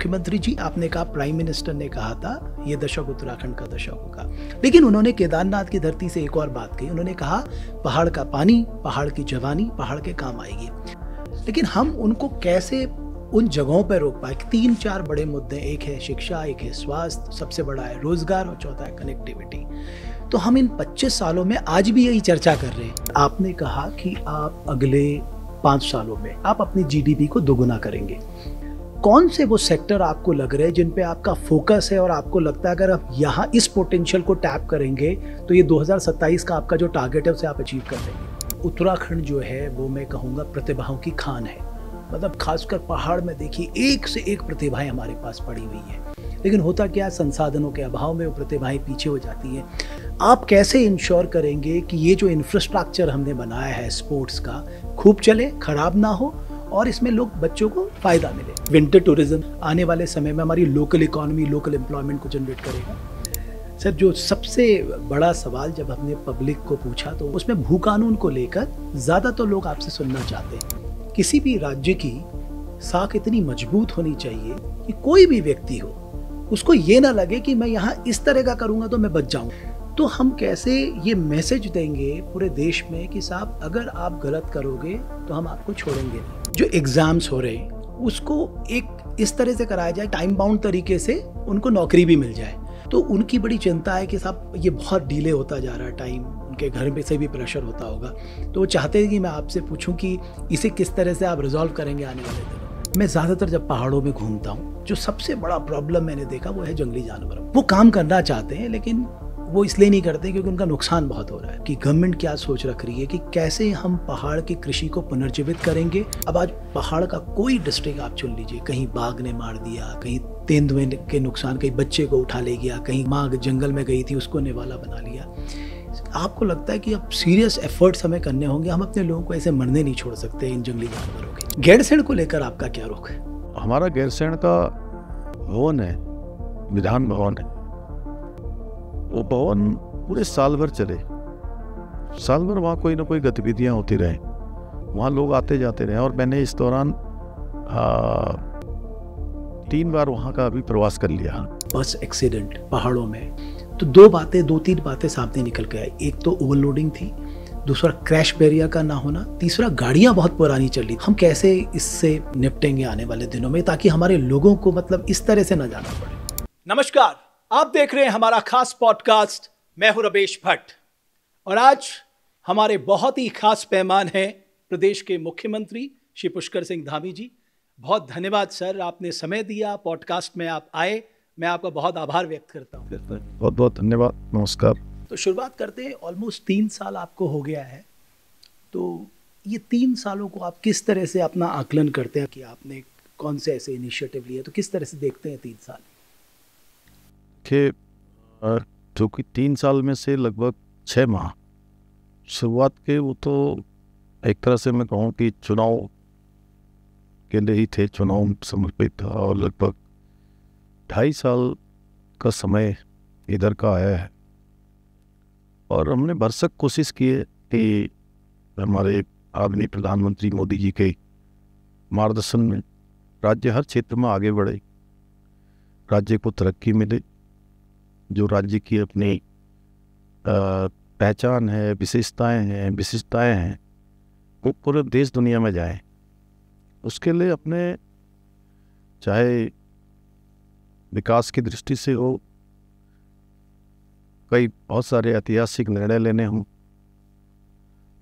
मुख्यमंत्री जी, आपने कहा प्राइम मिनिस्टर ने कहा था ये दशक उत्तराखंड का दशक होगा, लेकिन उन्होंने केदारनाथ की धरती से एक और बात कही। उन्होंने कहा पहाड़ का पानी, पहाड़ की जवानी पहाड़ के काम आएगी। लेकिन हम उनको कैसे उन जगहों पर रोक पाए? 3-4 बड़े मुद्दे, एक है शिक्षा, एक है स्वास्थ्य, सबसे बड़ा है रोजगार और चौथा है कनेक्टिविटी। तो हम इन 25 सालों में आज भी यही चर्चा कर रहे हैं। आपने कहा कि आप अगले 5 सालों में आप अपनी जीडीपी को दोगुना करेंगे। कौन से वो सेक्टर आपको लग रहे हैं जिन पे आपका फोकस है और आपको लगता है अगर आप यहाँ इस पोटेंशियल को टैप करेंगे तो ये 2027 का आपका जो टारगेट है उसे आप अचीव कर लेंगे? उत्तराखंड जो है वो मैं कहूँगा प्रतिभाओं की खान है। मतलब खासकर पहाड़ में देखिए एक से एक प्रतिभाएं हमारे पास पड़ी हुई हैं, लेकिन होता क्या है, संसाधनों के अभाव में वो प्रतिभाएं पीछे हो जाती हैं। आप कैसे इंश्योर करेंगे कि ये जो इंफ्रास्ट्रक्चर हमने बनाया है स्पोर्ट्स का खूब चले, खराब ना हो और इसमें लोग बच्चों को फायदा मिले? विंटर टूरिज्म आने वाले समय में हमारी लोकल इकोनॉमी, लोकल एम्प्लॉयमेंट को जनरेट करेगा। सर, जो सबसे बड़ा सवाल जब हमने पब्लिक को पूछा तो उसमें भू कानून को लेकर ज़्यादा तो लोग आपसे सुनना चाहते हैं। किसी भी राज्य की साख इतनी मजबूत होनी चाहिए कि कोई भी व्यक्ति हो उसको ये ना लगे कि मैं यहाँ इस तरह का करूँगा तो मैं बच जाऊँ। तो हम कैसे ये मैसेज देंगे पूरे देश में कि साहब अगर आप गलत करोगे तो हम आपको छोड़ेंगे नहीं। जो एग्जाम्स हो रहे हैं उसको एक इस तरह से कराया जाए, टाइम बाउंड तरीके से उनको नौकरी भी मिल जाए। तो उनकी बड़ी चिंता है कि साहब ये बहुत डिले होता जा रहा है टाइम, उनके घर में से भी प्रेशर होता होगा। तो वो चाहते हैं कि मैं आपसे पूछूं कि इसे किस तरह से आप रिजॉल्व करेंगे आने वाले दिनों में। मैं ज़्यादातर जब पहाड़ों में घूमता हूँ, जो सबसे बड़ा प्रॉब्लम मैंने देखा वो है जंगली जानवर। वो काम करना चाहते हैं लेकिन वो इसलिए नहीं करते क्योंकि उनका नुकसान बहुत हो रहा है। कि गवर्नमेंट क्या सोच रख रही है कि कैसे हम पहाड़ की कृषि को पुनर्जीवित करेंगे। अब आज पहाड़ का कोई डिस्ट्रिक्ट आप चुन लीजिए, कहीं बाघ ने मार दिया, कहीं तेंदुए के नुकसान, कहीं बच्चे को उठा ले गया, कहीं माँ जंगल में गई थी उसको निवाला बना लिया। आपको लगता है कि अब सीरियस एफर्ट्स हमें करने होंगे? हम अपने लोगों को ऐसे मरने नहीं छोड़ सकते इन जंगली जानवरों के। गैरसैंण को लेकर आपका क्या रुख है? हमारा गैरसैंण का भवन है, विधान भवन है। वो भवन पूरे साल भर चले, साल भर वहाँ कोई ना कोई गतिविधियाँ होती रहे, वहाँ लोग आते जाते रहे। और मैंने इस दौरान 3 बार वहाँ का अभी प्रवास कर लिया। बस एक्सीडेंट पहाड़ों में तो 2-3 बातें सामने निकल के आई। एक तो ओवरलोडिंग थी, दूसरा क्रैश बैरियर का ना होना, तीसरा गाड़ियां बहुत पुरानी चल रही। हम कैसे इससे निपटेंगे आने वाले दिनों में ताकि हमारे लोगों को मतलब इस तरह से ना जाना पड़े? नमस्कार, आप देख रहे हैं हमारा खास पॉडकास्ट। मैं हूं रमेश भट्ट और आज हमारे बहुत ही खास मेहमान हैं प्रदेश के मुख्यमंत्री श्री पुष्कर सिंह धामी जी। बहुत धन्यवाद सर, आपने समय दिया, पॉडकास्ट में आप आए। मैं आपका बहुत आभार व्यक्त करता हूँ। बहुत बहुत धन्यवाद, नमस्कार। तो शुरुआत करते हैं। ऑलमोस्ट 3 साल आपको हो गया है, तो ये 3 सालों को आप किस तरह से अपना आकलन करते हैं कि आपने कौन से ऐसे इनिशिएटिव लिए, तो किस तरह से देखते हैं 3 साल? कि जो कि 3 साल में से लगभग 6 माह शुरुआत के वो तो एक तरह से मैं कहूँ कि चुनाव के लिए ही थे, चुनाव समर्पित था। और लगभग 2.5 साल का समय इधर का आया है और हमने भरसक कोशिश की है कि हमारे आदरणीय प्रधानमंत्री मोदी जी के मार्गदर्शन में राज्य हर क्षेत्र में आगे बढ़े, राज्य को तरक्की मिले। जो राज्य की अपनी पहचान है, विशिष्टताएं हैं वो पूरे देश दुनिया में जाए। उसके लिए अपने चाहे विकास की दृष्टि से हो, कई बहुत सारे ऐतिहासिक निर्णय लेने हों,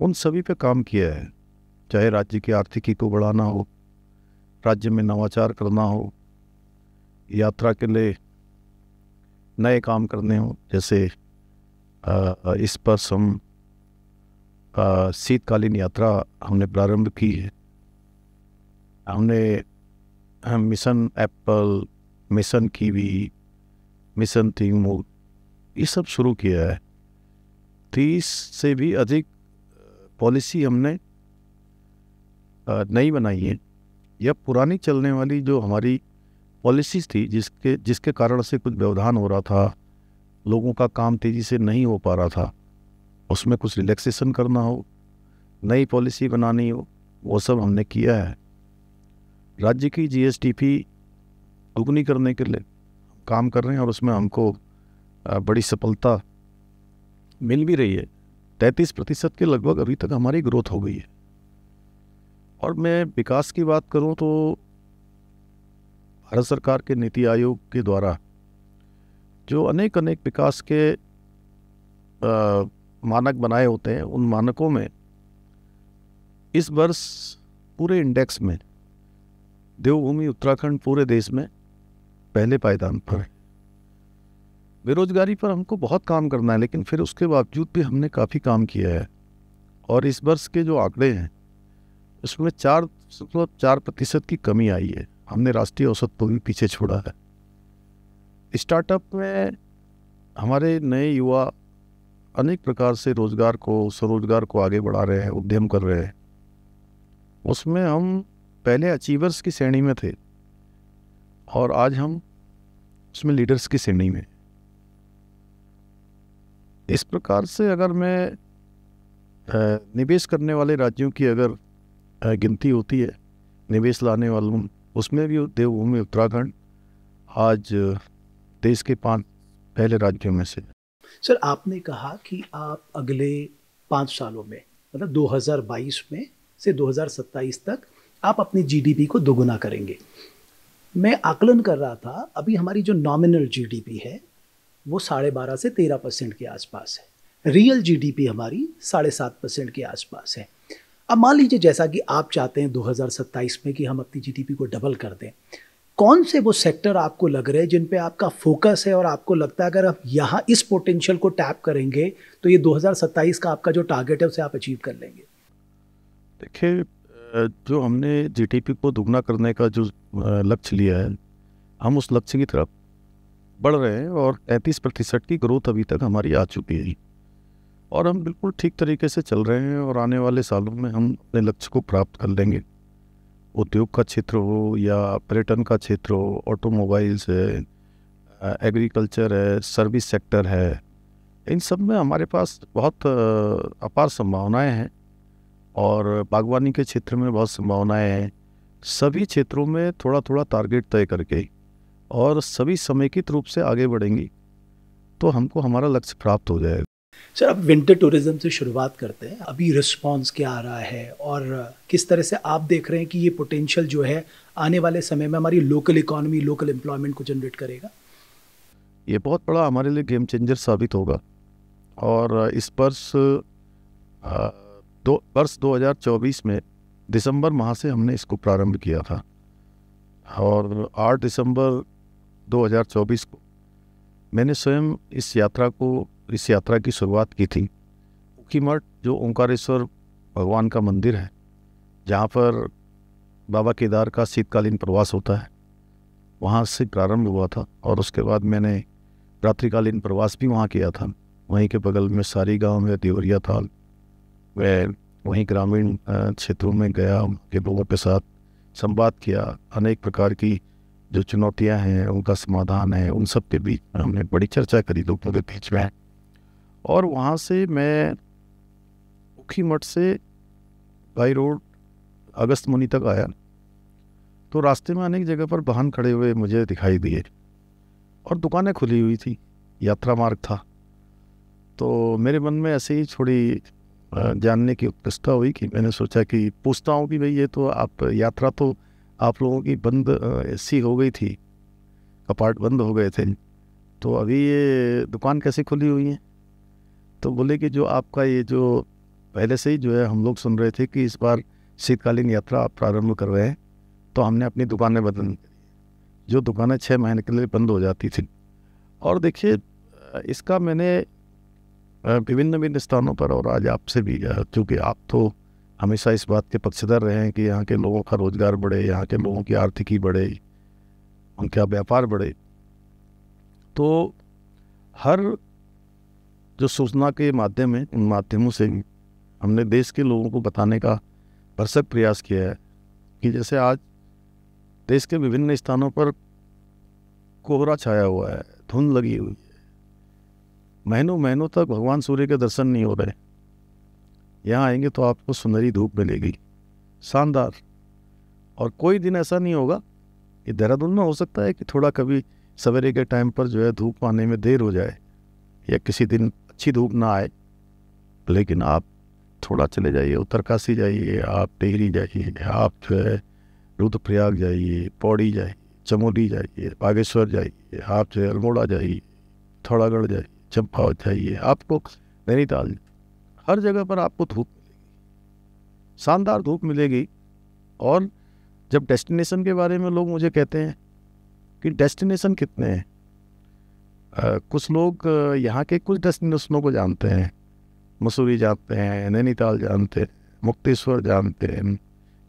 उन सभी पे काम किया है। चाहे राज्य की आर्थिकी को बढ़ाना हो, राज्य में नवाचार करना हो, यात्रा के लिए नए काम करने हो। जैसे इस पर हम शीतकालीन यात्रा हमने प्रारंभ की है। हमने mission Apple, mission kiwi, mission Timur ये सब शुरू किया है। 30 से भी अधिक पॉलिसी हमने नई बनाई है या पुरानी चलने वाली जो हमारी पॉलिसीज़ थी जिसके कारण से कुछ व्यवधान हो रहा था, लोगों का काम तेज़ी से नहीं हो पा रहा था, उसमें कुछ रिलैक्सेशन करना हो, नई पॉलिसी बनानी हो, वो सब हमने किया है। राज्य की जीएसडीपी दुगनी करने के लिए काम कर रहे हैं और उसमें हमको बड़ी सफलता मिल भी रही है। 33% के लगभग अभी तक हमारी ग्रोथ हो गई है। और मैं विकास की बात करूं तो भारत सरकार के नीति आयोग के द्वारा जो अनेक विकास के मानक बनाए होते हैं, उन मानकों में इस वर्ष पूरे इंडेक्स में देवभूमि उत्तराखंड पूरे देश में पहले पायदान पर है। बेरोजगारी पर हमको बहुत काम करना है, लेकिन फिर उसके बावजूद भी हमने काफ़ी काम किया है। और इस वर्ष के जो आंकड़े हैं उसमें 4% की कमी आई है। हमने राष्ट्रीय औसत को भी पीछे छोड़ा है। स्टार्टअप में हमारे नए युवा अनेक प्रकार से रोजगार को, स्वरोजगार को आगे बढ़ा रहे हैं, उद्यम कर रहे हैं। उसमें हम पहले अचीवर्स की श्रेणी में थे और आज हम उसमें लीडर्स की श्रेणी में। इस प्रकार से अगर मैं निवेश करने वाले राज्यों की अगर गिनती होती है, निवेश लाने वालों, उसमें भी देवभूमि उत्तराखंड आज देश के 5 पहले राज्यों में से। सर, आपने कहा कि आप अगले 5 सालों में, मतलब 2022 में से 2027 तक आप अपनी जीडीपी को दोगुना करेंगे। मैं आकलन कर रहा था, अभी हमारी जो नॉमिनल जीडीपी है वो 12.5 से 13% के आसपास है। रियल जीडीपी हमारी 7.5% के आसपास है। अब मान लीजिए जैसा कि आप चाहते हैं 2027 में कि हम अपनी जीडीपी को डबल कर दें, कौन से वो सेक्टर आपको लग रहे हैं जिन पे आपका फोकस है और आपको लगता है अगर आप यहाँ इस पोटेंशियल को टैप करेंगे तो ये 2027 का आपका जो टारगेट है उसे आप अचीव कर लेंगे? देखिए, जो हमने जीडीपी को दुगना करने का जो लक्ष्य लिया है, हम उस लक्ष्य की तरफ बढ़ रहे हैं और 33% की ग्रोथ अभी तक हमारी आ चुकी है और हम बिल्कुल ठीक तरीके से चल रहे हैं और आने वाले सालों में हम अपने लक्ष्य को प्राप्त कर लेंगे। उद्योग का क्षेत्र हो या पर्यटन का क्षेत्र हो, ऑटोमोबाइल्स है, एग्रीकल्चर है, सर्विस सेक्टर है, इन सब में हमारे पास बहुत अपार संभावनाएं हैं और बागवानी के क्षेत्र में बहुत संभावनाएं हैं। सभी क्षेत्रों में थोड़ा थोड़ा टारगेट तय करके और सभी समेकित रूप से आगे बढ़ेंगी तो हमको हमारा लक्ष्य प्राप्त हो जाएगा। सर, अब विंटर टूरिज्म से शुरुआत करते हैं। अभी रिस्पांस क्या आ रहा है और किस तरह से आप देख रहे हैं कि ये पोटेंशियल जो है आने वाले समय में हमारी लोकल इकोनॉमी, लोकल एम्प्लॉयमेंट को जनरेट करेगा? ये बहुत बड़ा हमारे लिए गेम चेंजर साबित होगा और इस वर्ष 2024 में दिसंबर माह से हमने इसको प्रारंभ किया था और 8 दिसंबर 2024 को मैंने स्वयं इस यात्रा की शुरुआत की थी। ऊखीमठ जो ओंकारेश्वर भगवान का मंदिर है, जहाँ पर बाबा केदार का शीतकालीन प्रवास होता है, वहाँ से प्रारंभ हुआ था और उसके बाद मैंने रात्रिकालीन प्रवास भी वहाँ किया था। वहीं के बगल में सारी गांव में देवरिया था, मैं वहीं ग्रामीण क्षेत्रों में गया, उनके लोगों के साथ संवाद किया, अनेक प्रकार की जो चुनौतियां हैं उनका समाधान है, उन सब के बीच हमने बड़ी चर्चा करी लोगों के बीच में। और वहाँ से मैं ऊखीमठ से बाई रोड अगस्त मुनि तक आया तो रास्ते में अनेक जगह पर वाहन खड़े हुए मुझे दिखाई दिए और दुकानें खुली हुई थी, यात्रा मार्ग था। तो मेरे मन में ऐसे ही थोड़ी जानने की उत्सुकता हुई कि मैंने सोचा कि पूछता हूँ कि भाई ये तो आप यात्रा तो आप लोगों की बंद सी हो गई थी, कपाट बंद हो गए थे, तो अभी ये दुकान कैसे खुली हुई है? तो बोले कि जो आपका ये जो पहले से ही जो है हम लोग सुन रहे थे कि इस बार शीतकालीन यात्रा आप प्रारंभ कर रहे हैं, तो हमने अपनी दुकानें बदल, जो दुकानें 6 महीने के लिए बंद हो जाती थी। और देखिए, इसका मैंने विभिन्न स्थानों पर और आज आपसे भी, क्योंकि आप तो हमेशा इस बात के पक्षधर रहे हैं कि यहाँ के लोगों का रोजगार बढ़े, यहाँ के लोगों की आर्थिकी बढ़े, उनका व्यापार बढ़े, तो हर जो सूचना के माध्यम है उन माध्यमों से हमने देश के लोगों को बताने का भरसक प्रयास किया है कि जैसे आज देश के विभिन्न स्थानों पर कोहरा छाया हुआ है, धुंध लगी हुई है, महीनों महीनों तक भगवान सूर्य के दर्शन नहीं हो रहे। यहाँ आएंगे तो आपको सुनहरी धूप मिलेगी, शानदार। और कोई दिन ऐसा नहीं होगा ये देहरादून में हो सकता है कि थोड़ा कभी सवेरे के टाइम पर जो है धूप आने में देर हो जाए या किसी दिन अच्छी धूप ना आए, लेकिन आप थोड़ा चले जाइए, उत्तरकाशी जाइए, आप टिहरी जाइए, आप जो है रुद्रप्रयाग जाइए, पौड़ी जाइए, चमोली जाइए, बागेश्वर जाइए, आप जो है अल्मोड़ा जाइए, पिथौरागढ़ जाइए, चंपावत जाइए, आपको नैनीताल, हर जगह पर आपको धूप मिलेगी, शानदार धूप मिलेगी। और जब डेस्टिनेशन के बारे में लोग मुझे कहते हैं कि डेस्टिनेशन कितने हैं, कुछ लोग यहाँ के कुछ डेस्टिनेशनों को जानते हैं, मसूरी जानते हैं, नैनीताल जानते हैं, मुक्तेश्वर जानते हैं,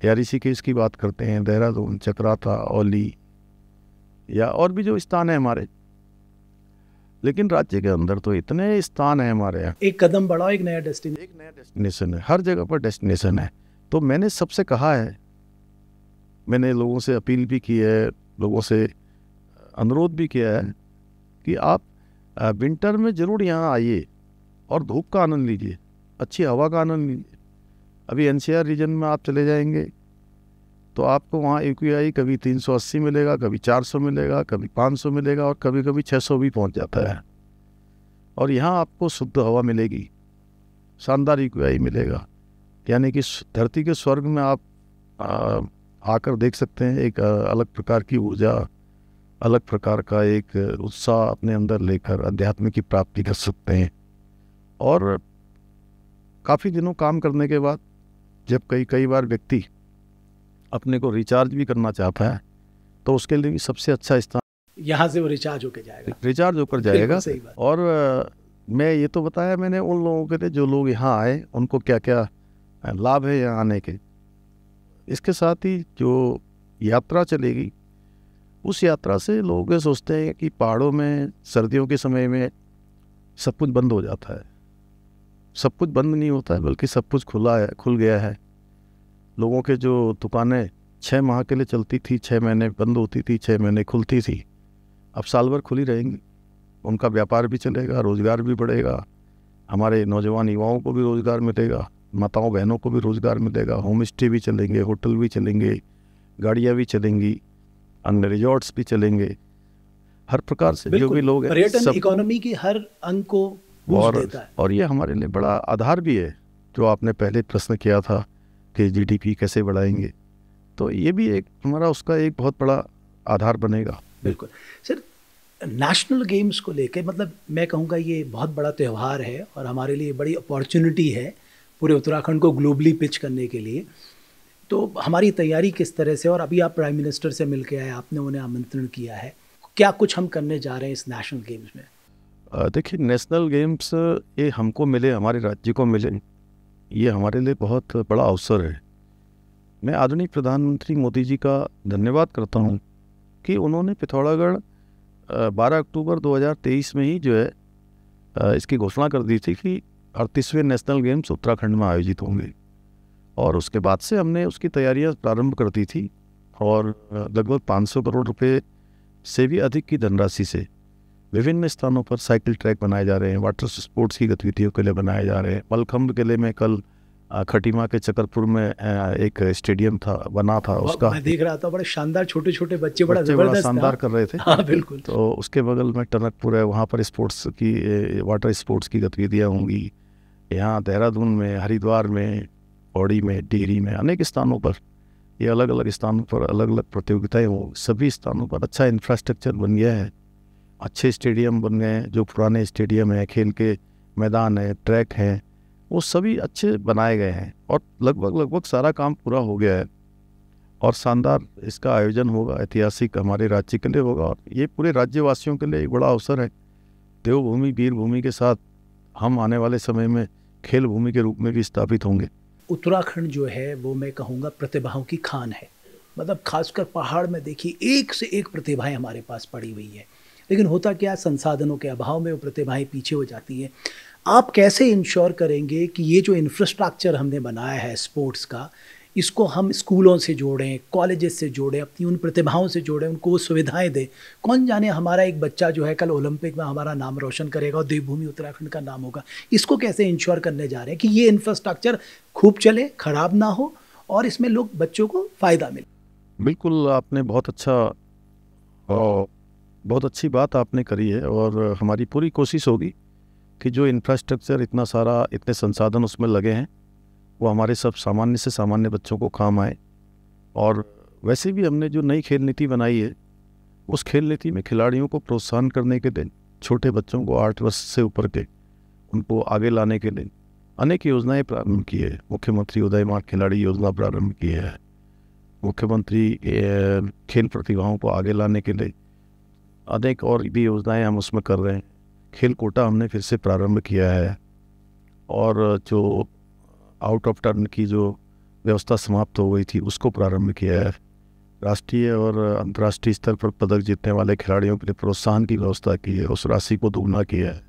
या ऋषिकेश की बात करते हैं, देहरादून, चक्राता, औली या और भी जो स्थान है हमारे। लेकिन राज्य के अंदर तो इतने स्थान है हमारे यहाँ, एक कदम बढ़ाओ, एक नया डेस्टिनेशन है, हर जगह पर डेस्टिनेशन है। तो मैंने सबसे कहा है, मैंने लोगों से अपील भी की है, लोगों से अनुरोध भी किया है कि आप विंटर में ज़रूर यहाँ आइए और धूप का आनंद लीजिए, अच्छी हवा का आनंद लीजिए। अभी एनसीआर रीजन में आप चले जाएंगे तो आपको वहाँ AQI कभी 380 मिलेगा, कभी 400 मिलेगा, कभी 500 मिलेगा और कभी कभी 600 भी पहुँच जाता है। और यहाँ आपको शुद्ध हवा मिलेगी, शानदार AQI मिलेगा, यानी कि धरती के स्वर्ग में आप आकर देख सकते हैं। एक अलग प्रकार की ऊर्जा, अलग प्रकार का एक उत्साह अपने अंदर लेकर अध्यात्म की प्राप्ति कर सकते हैं। और काफ़ी दिनों काम करने के बाद जब कई बार व्यक्ति अपने को रिचार्ज भी करना चाहता है तो उसके लिए भी सबसे अच्छा स्थान, यहाँ से वो रिचार्ज होकर जाएगा, रिचार्ज होकर जाएगा। और मैं ये तो बताया मैंने उन लोगों के लिए जो लोग यहाँ आए, उनको क्या क्या लाभ है यहाँ आने के। इसके साथ ही जो यात्रा चलेगी, उस यात्रा से लोग ये सोचते हैं कि पहाड़ों में सर्दियों के समय में सब कुछ बंद हो जाता है। सब कुछ बंद नहीं होता है, बल्कि सब कुछ खुल गया है। लोगों के जो दुकानें 6 माह के लिए चलती थी, 6 महीने बंद होती थी, 6 महीने खुलती थी, अब साल भर खुली रहेंगी। उनका व्यापार भी चलेगा, रोज़गार भी बढ़ेगा, हमारे नौजवान युवाओं को भी रोज़गार मिलेगा, माताओं बहनों को भी रोज़गार मिलेगा, होम स्टे भी चलेंगे, होटल भी चलेंगे, गाड़ियाँ भी चलेंगी, अन्य रिजॉर्ट्स भी चलेंगे। हर प्रकार से जो भी लोग हैं, पर्यटन इकोनॉमी की हर अंग को बूस्ट देता है। और ये हमारे लिए बड़ा आधार भी है। जो आपने पहले प्रश्न किया था कि GDP कैसे बढ़ाएंगे, तो ये भी एक हमारा उसका एक बहुत बड़ा आधार बनेगा। बिल्कुल सर, नेशनल गेम्स को लेके मतलब मैं कहूँगा ये बहुत बड़ा त्यौहार है और हमारे लिए बड़ी अपॉर्चुनिटी है पूरे उत्तराखंड को ग्लोबली पिच करने के लिए। तो हमारी तैयारी किस तरह से, और अभी आप प्राइम मिनिस्टर से मिल के आए, आपने उन्हें आमंत्रण किया है, क्या कुछ हम करने जा रहे हैं इस नेशनल गेम्स में? देखिए, नेशनल गेम्स ये हमको मिले, हमारे राज्य को मिले, ये हमारे लिए बहुत बड़ा अवसर है। मैं आदरणीय प्रधानमंत्री मोदी जी का धन्यवाद करता हूँ कि उन्होंने पिथौरागढ़ 12 अक्टूबर 2023 में ही जो है इसकी घोषणा कर दी थी कि 38वें नेशनल गेम्स उत्तराखंड में आयोजित होंगे। और उसके बाद से हमने उसकी तैयारियां प्रारंभ कर दी थी और लगभग 500 करोड़ रुपए से भी अधिक की धनराशि से विभिन्न स्थानों पर साइकिल ट्रैक बनाए जा रहे हैं, वाटर स्पोर्ट्स की गतिविधियों के लिए बनाए जा रहे हैं। मलखम्ब किले में कल खटीमा के चकरपुर में एक स्टेडियम था, बना था, उसका मैं देख रहा था, बड़े शानदार छोटे छोटे बच्चे बड़ा जबरदस्त शानदार कर रहे थे। हाँ बिल्कुल। तो उसके बगल में टनकपुर है, वहाँ पर स्पोर्ट्स की, वाटर स्पोर्ट्स की गतिविधियाँ होंगी। यहाँ देहरादून में, हरिद्वार में, पौड़ी में, टिहरी में, अनेक स्थानों पर, ये अलग अलग स्थानों पर अलग अलग प्रतियोगिताएं हो। सभी स्थानों पर अच्छा इंफ्रास्ट्रक्चर बन गया है, अच्छे स्टेडियम बन गए हैं। जो पुराने स्टेडियम है, खेल के मैदान है, ट्रैक हैं, वो सभी अच्छे बनाए गए हैं और लगभग सारा काम पूरा हो गया है। और शानदार इसका आयोजन होगा, ऐतिहासिक हमारे राज्य के लिए होगा और ये पूरे राज्यवासियों के लिए एक बड़ा अवसर है। देवभूमि, वीरभूमि के साथ हम आने वाले समय में खेल भूमि के रूप में भी स्थापित होंगे। उत्तराखंड जो है वो मैं कहूँगा प्रतिभाओं की खान है। मतलब खासकर पहाड़ में देखिए, एक से एक प्रतिभाएं हमारे पास पड़ी हुई है, लेकिन होता क्या, संसाधनों के अभाव में वो प्रतिभाएं पीछे हो जाती हैं। आप कैसे इंश्योर करेंगे कि ये जो इंफ्रास्ट्रक्चर हमने बनाया है स्पोर्ट्स का, इसको हम स्कूलों से जोड़ें, कॉलेजेस से जोड़ें, अपनी उन प्रतिभाओं से जोड़ें, उनको वो सुविधाएं दें? कौन जाने हमारा एक बच्चा जो है कल ओलंपिक में हमारा नाम रोशन करेगा और देवभूमि उत्तराखंड का नाम होगा। इसको कैसे इंश्योर करने जा रहे हैं कि ये इंफ्रास्ट्रक्चर खूब चले, खराब ना हो और इसमें लोग, बच्चों को फ़ायदा मिले? बिल्कुल, आपने बहुत अच्छा और बहुत अच्छी बात आपने करी है, और हमारी पूरी कोशिश होगी कि जो इंफ्रास्ट्रक्चर इतना सारा, इतने संसाधन उसमें लगे हैं, वो हमारे सब सामान्य से सामान्य बच्चों को काम आए। और वैसे भी हमने जो नई खेल नीति बनाई है, उस खेल नीति में खिलाड़ियों को प्रोत्साहन करने के लिए, छोटे बच्चों को 8 वर्ष से ऊपर के, उनको आगे लाने के लिए अनेक योजनाएं प्रारंभ की है। मुख्यमंत्री उदयमान खिलाड़ी योजना प्रारंभ की है। मुख्यमंत्री खेल प्रतिभाओं को आगे लाने के लिए अनेक और भी योजनाएं हम उसमें कर रहे हैं। खेल कोटा हमने फिर से प्रारंभ किया है, और जो आउट ऑफ टर्न की जो व्यवस्था समाप्त हो गई थी उसको प्रारंभ किया है। राष्ट्रीय और अंतर्राष्ट्रीय स्तर पर पदक जीतने वाले खिलाड़ियों के लिए प्रोत्साहन की व्यवस्था की है, उस राशि को दोगुना किया है।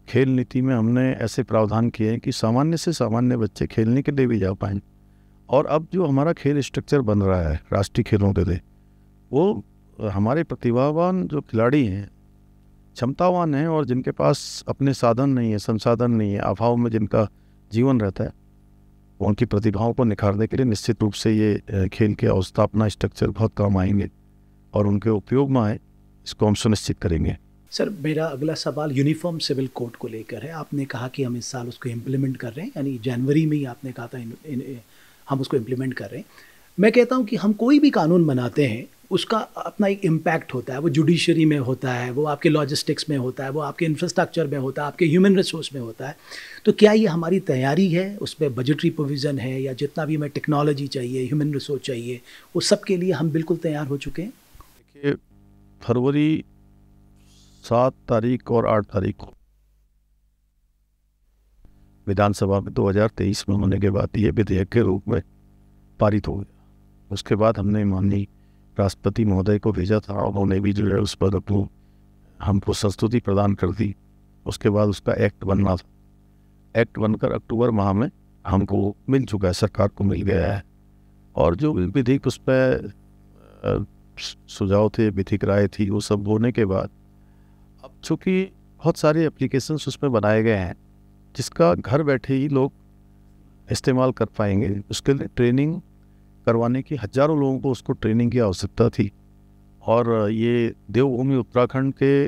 खेल नीति में हमने ऐसे प्रावधान किए हैं कि सामान्य से सामान्य बच्चे खेलने के लिए भी जा पाएँ। और अब जो हमारा खेल स्ट्रक्चर बन रहा है राष्ट्रीय खेलों के लिए, वो हमारे प्रतिभावान जो खिलाड़ी हैं, क्षमतावान हैं, और जिनके पास अपने साधन नहीं है, संसाधन नहीं है, अभाव में जिनका जीवन रहता है, उनकी प्रतिभाओं को निखारने के लिए निश्चित रूप से ये खेल के अवस्थापना स्ट्रक्चर बहुत काम आएंगे और उनके उपयोग में आए, इसको हम सुनिश्चित करेंगे। सर, मेरा अगला सवाल यूनिफॉर्म सिविल कोड को लेकर है। आपने कहा कि हम इस साल उसको इम्प्लीमेंट कर रहे हैं, यानी जनवरी में ही आपने कहा था हम उसको इम्प्लीमेंट कर रहे हैं। मैं कहता हूं कि हम कोई भी कानून बनाते हैं, उसका अपना एक इम्पैक्ट होता है। वो जुडिशरी में होता है, वो आपके लॉजिस्टिक्स में होता है, वो आपके इंफ्रास्ट्रक्चर में होता है, आपके ह्यूमन रिसोर्स में होता है। तो क्या ये हमारी तैयारी है, उसमें बजटरी प्रोविज़न है, या जितना भी हमें टेक्नोलॉजी चाहिए, ह्यूमन रिसोर्स चाहिए, वो सब के लिए हम बिल्कुल तैयार हो चुके हैं? देखिए, फरवरी 7 तारीख और 8 तारीख को विधानसभा में 2023 में होने के बाद ये विधेयक के रूप में पारित हो गया। उसके बाद हमने माननीय राष्ट्रपति महोदय को भेजा था, उन्होंने भी जो है उस पर अपनी हमको संस्तुति प्रदान कर दी। उसके बाद उसका एक्ट बनना था। एक्ट बनकर अक्टूबर माह में हमको मिल चुका है, सरकार को मिल गया है। और जो विधिक उस पर सुझाव थे, विधिक राय थी, वो सब होने के बाद अब चूँकि बहुत सारे एप्लीकेशंस उसमें बनाए गए हैं जिसका घर बैठे ही लोग इस्तेमाल कर पाएंगे। उसके लिए ट्रेनिंग करवाने की, हजारों लोगों को उसको ट्रेनिंग की आवश्यकता थी। और ये देवभूमि उत्तराखंड के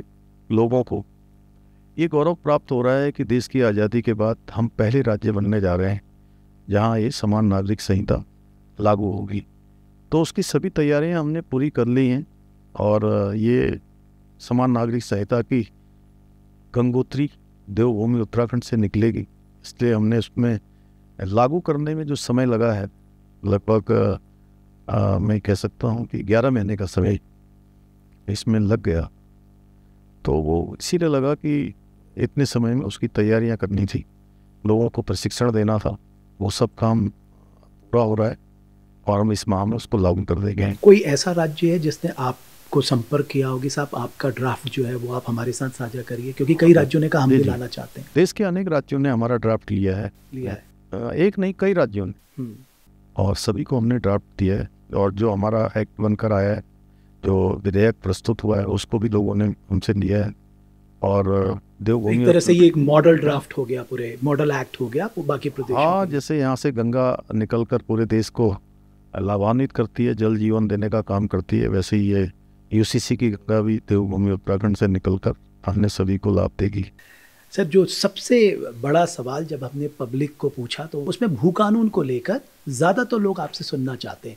लोगों को ये गौरव प्राप्त हो रहा है कि देश की आज़ादी के बाद हम पहले राज्य बनने जा रहे हैं जहां ये समान नागरिक संहिता लागू होगी। तो उसकी सभी तैयारियां हमने पूरी कर ली हैं, और ये समान नागरिक संहिता की गंगोत्री देवभूमि उत्तराखंड से निकलेगी। इसलिए हमने उसमें लागू करने में जो समय लगा है, लगभग मैं कह सकता हूँ कि 11 महीने का समय इसमें लग गया। तो वो इसीलिए लगा कि इतने समय में उसकी तैयारियां करनी थी, लोगों को प्रशिक्षण देना था, वो सब काम पूरा हो रहा है और हम इस माह में उसको लागू कर देंगे। कोई ऐसा राज्य है जिसने आपको संपर्क किया होगी, साहब आपका ड्राफ्ट जो है वो आप हमारे साथ साझा करिए, क्योंकि कई राज्यों ने कहा हम भी लाना चाहते हैं। देश के अनेक राज्यों ने हमारा ड्राफ्ट लिया है। एक नहीं, कई राज्यों ने, और सभी को हमने ड्राफ्ट दिया है। और जो हमारा एक्ट बनकर आया है, जो विधेयक प्रस्तुत हुआ है, उसको भी लोगों ने हमसे लिया है। और देवभूमि एक तरह से ये एक मॉडल ड्राफ्ट हो गया, पूरे मॉडल एक्ट हो गया बाकी प्रदेशों। हाँ, जैसे यहाँ से गंगा निकलकर पूरे देश को लाभान्वित करती है, जल जीवन देने का काम करती है, वैसे ही ये यूसीसी की गंगा भी देवभूमि उत्तराखंड से निकलकर हमने सभी को लाभ देगी। सर, जो सबसे बड़ा सवाल जब हमने पब्लिक को पूछा तो उसमें भू कानून को लेकर ज़्यादा तो लोग आपसे सुनना चाहते हैं।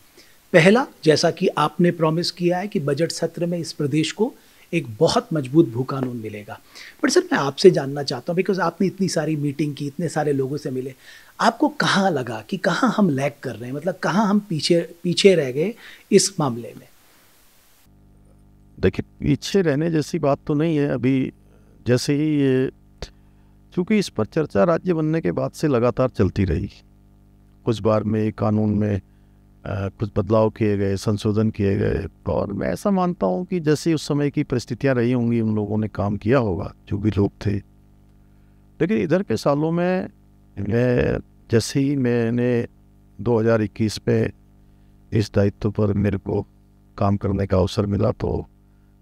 पहला, जैसा कि आपने प्रॉमिस किया है कि बजट सत्र में इस प्रदेश को एक बहुत मजबूत भू कानून मिलेगा। पर सर, मैं आपसे जानना चाहता हूँ, बिकॉज आपने इतनी सारी मीटिंग की, इतने सारे लोगों से मिले, आपको कहाँ लगा कि कहाँ हम लैग कर रहे हैं, मतलब कहाँ हम पीछे रह गए इस मामले में? देखिए, पीछे रहने जैसी बात तो नहीं है। अभी जैसे ही ये, क्योंकि इस पर चर्चा राज्य बनने के बाद से लगातार चलती रही, कुछ बार में कानून में कुछ बदलाव किए गए, संशोधन किए गए, और मैं ऐसा मानता हूं कि जैसे उस समय की परिस्थितियां रही होंगी, उन लोगों ने काम किया होगा, जो भी लोग थे। लेकिन इधर के सालों में मैं, जैसे ही मैंने 2021 में इस दायित्व पर मेरे को काम करने का अवसर मिला, तो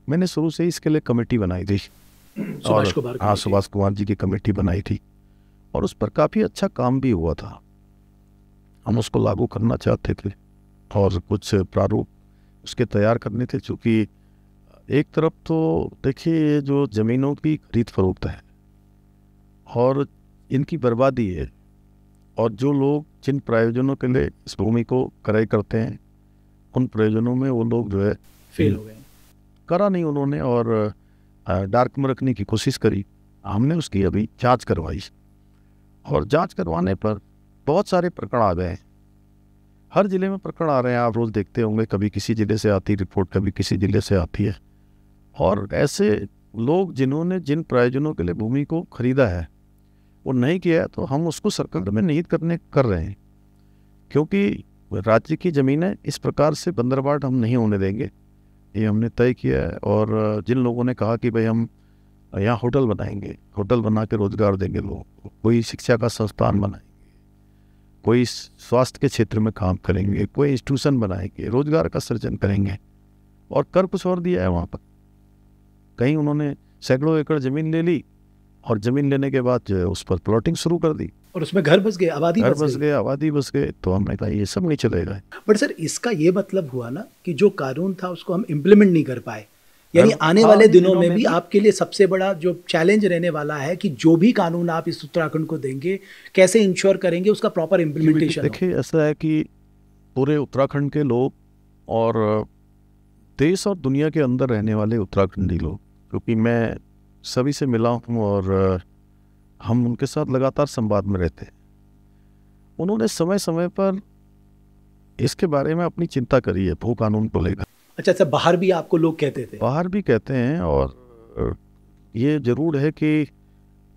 मैंने शुरू से इसके लिए कमेटी बनाई थी। सुभाष कुमार जी की कमेटी बनाई थी, और उस पर काफ़ी अच्छा काम भी हुआ था। हम उसको लागू करना चाहते थे और कुछ प्रारूप उसके तैयार करने थे, चूँकि एक तरफ तो देखिए ये जो ज़मीनों की खरीद फरोख्त है और इनकी बर्बादी है, और जो लोग जिन प्रयोजनों के लिए इस भूमि को क्रय करते हैं उन प्रयोजनों में वो लोग जो है फेल हो गए। करा नहीं उन्होंने, और डार्क में रखने की कोशिश करी। हमने उसकी अभी जांच करवाई, और जांच करवाने पर बहुत सारे प्रकरण आ गए हैं। हर ज़िले में प्रकरण आ रहे हैं, आप रोज़ देखते होंगे, कभी किसी ज़िले से आती रिपोर्ट, कभी किसी ज़िले से आती है। और ऐसे लोग जिन्होंने जिन प्रयोजनों के लिए भूमि को खरीदा है वो नहीं किया है, तो हम उसको सरकार में निहित कर रहे हैं, क्योंकि राज्य की ज़मीनें इस प्रकार से बंदरबाट हम नहीं होने देंगे, ये हमने तय किया है। और जिन लोगों ने कहा कि भाई हम यहाँ होटल बनाएंगे, होटल बना के रोज़गार देंगे लोगों को, कोई शिक्षा का संस्थान बनाएंगे, कोई स्वास्थ्य के क्षेत्र में काम करेंगे, कोई इंस्टीट्यूशन बनाएंगे, रोज़गार का सृजन करेंगे, और कर कुछ और दिया है वहाँ पर। कहीं उन्होंने सैकड़ों एकड़ ज़मीन ले ली, और ज़मीन लेने के बाद जो है उस पर प्लॉटिंग शुरू कर दी, और उसमें घर बस गए, आबादी घर बस बस गई। गए, आबादी बस गए। तो हमने कहा ये सब नहीं चलेगा। बट सर, इसका ये मतलब हुआ ना कि जो कानून था उसको हम इम्प्लीमेंट नहीं कर पाए, यानी आने हाँ, वाले आने दिनों में भी आपके लिए सबसे बड़ा जो चैलेंज रहने वाला है कि जो भी कानून आप इस उत्तराखंड को देंगे, कैसे इंश्योर करेंगे उसका प्रॉपर इम्प्लीमेंटेशन। देखिए ऐसा है कि पूरे उत्तराखंड के लोग और देश और दुनिया के अंदर रहने वाले उत्तराखंडी लोग, क्योंकि मैं सभी से मिला हूँ और हम उनके साथ लगातार संवाद में रहते हैं, उन्होंने समय समय पर इसके बारे में अपनी चिंता करी है, भू कानून को लेकर। अच्छा, बाहर भी आपको लोग कहते थे? बाहर भी कहते हैं, और ये ज़रूर है कि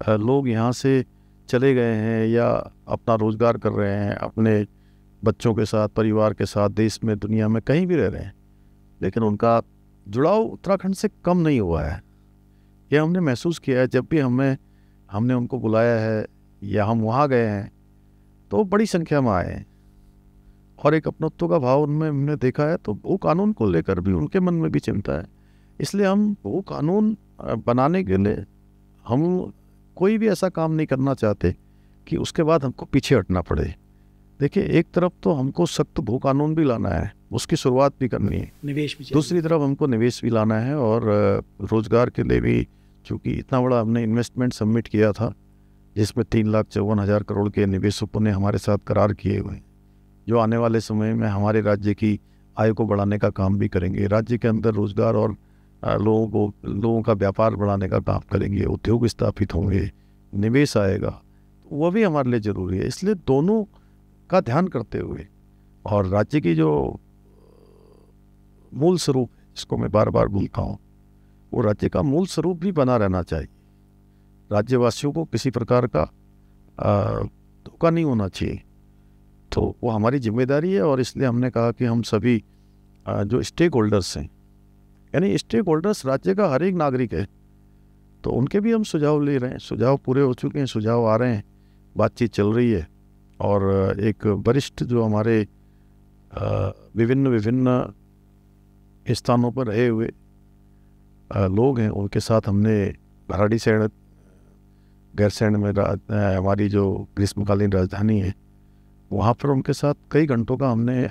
लोग यहाँ से चले गए हैं या अपना रोज़गार कर रहे हैं, अपने बच्चों के साथ, परिवार के साथ, देश में, दुनिया में कहीं भी रह रहे हैं, लेकिन उनका जुड़ाव उत्तराखंड से कम नहीं हुआ है। यह हमने महसूस किया है। जब भी हमने उनको बुलाया है या हम वहाँ गए हैं तो बड़ी संख्या में आए हैं, और एक अपनत्व का भाव उनमें हमने देखा है। तो वो कानून को लेकर भी उनके मन में भी चिंता है, इसलिए हम वो कानून बनाने के लिए हम कोई भी ऐसा काम नहीं करना चाहते कि उसके बाद हमको पीछे हटना पड़े। देखिए, एक तरफ तो हमको सख्त भू कानून भी लाना है, उसकी शुरुआत भी करनी है, निवेश भी चाहिए। दूसरी तरफ हमको निवेश भी लाना है, और रोज़गार के लिए भी, चूँकि इतना बड़ा हमने इन्वेस्टमेंट सबमिट किया था जिसमें 3,54,000 करोड़ के निवेशकों ने हमारे साथ करार किए हुए हैं, जो आने वाले समय में हमारे राज्य की आय को बढ़ाने का काम भी करेंगे, राज्य के अंदर रोज़गार और लोगों का व्यापार बढ़ाने का काम करेंगे, उद्योग स्थापित होंगे, निवेश आएगा, वो भी हमारे लिए ज़रूरी है। इसलिए दोनों का ध्यान करते हुए, और राज्य की जो मूल स्वरूप है, जिसको मैं बार बार बोलता हूँ, वो राज्य का मूल स्वरूप भी बना रहना चाहिए। राज्यवासियों को किसी प्रकार का धोखा नहीं होना चाहिए, तो वो हमारी जिम्मेदारी है। और इसलिए हमने कहा कि हम सभी जो स्टेक होल्डर्स हैं, यानी स्टेक होल्डर्स राज्य का हर एक नागरिक है, तो उनके भी हम सुझाव ले रहे हैं। सुझाव पूरे हो चुके हैं, सुझाव आ रहे हैं, बातचीत चल रही है, और एक वरिष्ठ जो हमारे विभिन्न स्थानों पर रहे हुए लोग हैं, उनके साथ हमने भराड़ीसैंण, गैरसैंण में हमारी जो ग्रीष्मकालीन राजधानी है, वहाँ पर उनके साथ कई घंटों का हमने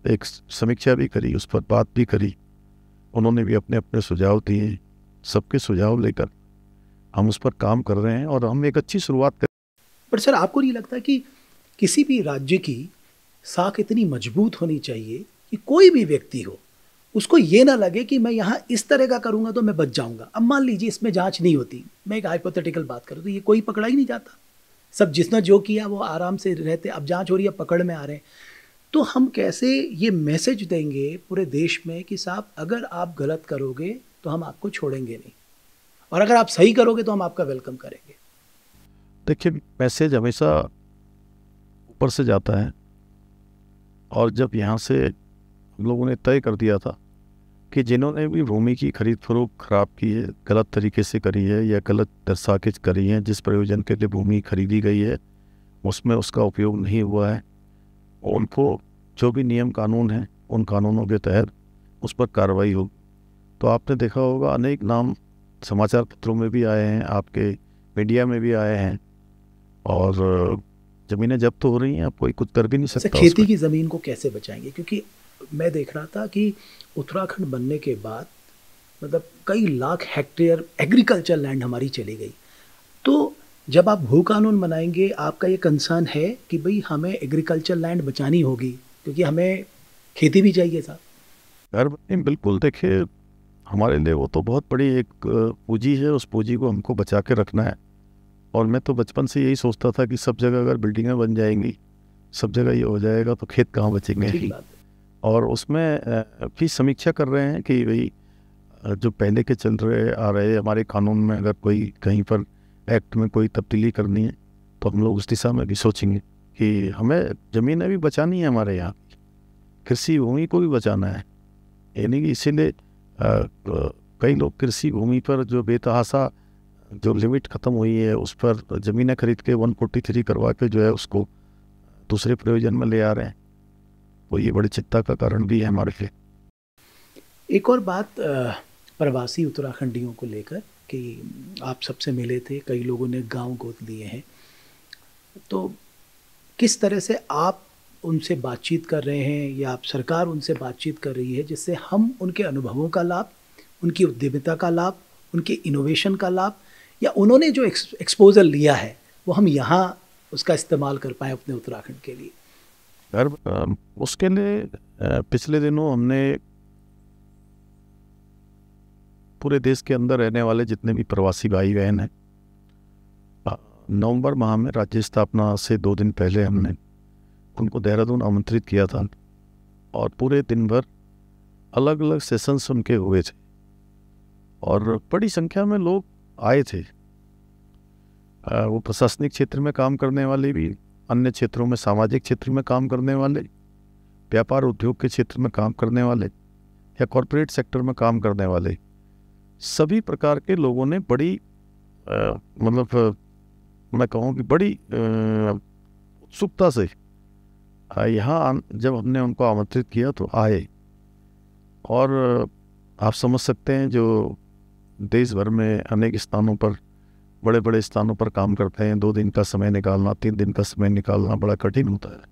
एक समीक्षा भी करी, उस पर बात भी करी। उन्होंने भी अपने अपने सुझाव दिए, सबके सुझाव लेकर हम उस पर काम कर रहे हैं, और हम एक अच्छी शुरुआत कर। पर सर, आपको नहीं लगता कि किसी भी राज्य की साख इतनी मजबूत होनी चाहिए कि कोई भी व्यक्ति हो, उसको ये ना लगे कि मैं यहाँ इस तरह का करूँगा तो मैं बच जाऊँगा। अब मान लीजिए इसमें जांच नहीं होती, मैं एक हाइपोथेटिकल बात करूँ, तो ये कोई पकड़ा ही नहीं जाता, सब जिसने जो किया वो आराम से रहते। अब जांच हो रही है, पकड़ में आ रहे हैं, तो हम कैसे ये मैसेज देंगे पूरे देश में कि साहब, अगर आप गलत करोगे तो हम आपको छोड़ेंगे नहीं, और अगर आप सही करोगे तो हम आपका वेलकम करेंगे। देखिए, मैसेज हमेशा ऊपर से जाता है, और जब यहाँ से लोगों ने तय कर दिया था कि जिन्होंने भी भूमि की खरीद फरोख्त खराब की है, गलत तरीके से करी है या गलत दर्शा के करी है, जिस प्रयोजन के लिए भूमि खरीदी गई है उसमें उसका उपयोग नहीं हुआ है, उनको जो भी नियम कानून हैं उन कानूनों के तहत उस पर कार्रवाई होगी। तो आपने देखा होगा, अनेक नाम समाचार पत्रों में भी आए हैं, आपके मीडिया में भी आए हैं, और ज़मीनें जब्त हो रही हैं, अब कोई कुछ कर भी नहीं सकता। खेती की ज़मीन को कैसे बचाएंगे? क्योंकि मैं देख रहा था कि उत्तराखंड बनने के बाद मतलब कई लाख हेक्टेयर एग्रीकल्चर लैंड हमारी चली गई। तो जब आप भू कानून बनाएंगे, आपका ये कंसर्न है कि भाई हमें एग्रीकल्चर लैंड बचानी होगी, क्योंकि हमें खेती भी चाहिए था। घर नहीं, बिल्कुल। देखिए, हमारे लिए वो तो बहुत बड़ी एक पूंजी है, उस पूंजी को हमको बचा के रखना है। और मैं तो बचपन से यही सोचता था कि सब जगह अगर बिल्डिंगें बन जाएंगी, सब जगह ये हो जाएगा, तो खेत कहाँ बचेंगे। ठीक बात है। और उसमें भी समीक्षा कर रहे हैं कि भाई जो पहले के चल रहे आ रहे हमारे कानून में अगर कोई कहीं पर एक्ट में कोई तब्दीली करनी है, तो हम लोग उस दिशा में भी सोचेंगे कि हमें ज़मीनें भी बचानी है, हमारे यहाँ कृषि भूमि को भी बचाना है। यानी कि इसीलिए कई लोग कृषि भूमि पर जो बेतहाशा जो लिमिट ख़त्म हुई है उस पर ज़मीनें खरीद के 143 करवा के जो है उसको दूसरे प्रयोजन में ले आ रहे हैं। तो ये बड़ी चिंता का कारण भी है हमारे लिए। एक और बात प्रवासी उत्तराखंडियों को लेकर कि आप सबसे मिले थे, कई लोगों ने गांव गोद लिए हैं, तो किस तरह से आप उनसे बातचीत कर रहे हैं या आप सरकार उनसे बातचीत कर रही है जिससे हम उनके अनुभवों का लाभ, उनकी उद्यमिता का लाभ, उनके इनोवेशन का लाभ, या उन्होंने जो एक्सपोजर लिया है वो हम यहाँ उसका इस्तेमाल कर पाएँ अपने उत्तराखंड के लिए? उसके लिए पिछले दिनों हमने पूरे देश के अंदर रहने वाले जितने भी प्रवासी भाई बहन हैं, नवंबर माह में राज्य स्थापना से 2 दिन पहले हमने उनको देहरादून आमंत्रित किया था। और पूरे दिन भर अलग अलग सेशंस उनके हुए थे और बड़ी संख्या में लोग आए थे। वो प्रशासनिक क्षेत्र में काम करने वाले भी, अन्य क्षेत्रों में सामाजिक क्षेत्र में काम करने वाले, व्यापार उद्योग के क्षेत्र में काम करने वाले या कॉरपोरेट सेक्टर में काम करने वाले, सभी प्रकार के लोगों ने बड़ी मतलब मैं कहूँ कि बड़ी उत्सुकता से यहाँ जब हमने उनको आमंत्रित किया तो आए। और आप समझ सकते हैं जो देश भर में अनेक स्थानों पर, बड़े बड़े स्थानों पर काम करते हैं, 2 दिन का समय निकालना, 3 दिन का समय निकालना बड़ा कठिन होता है।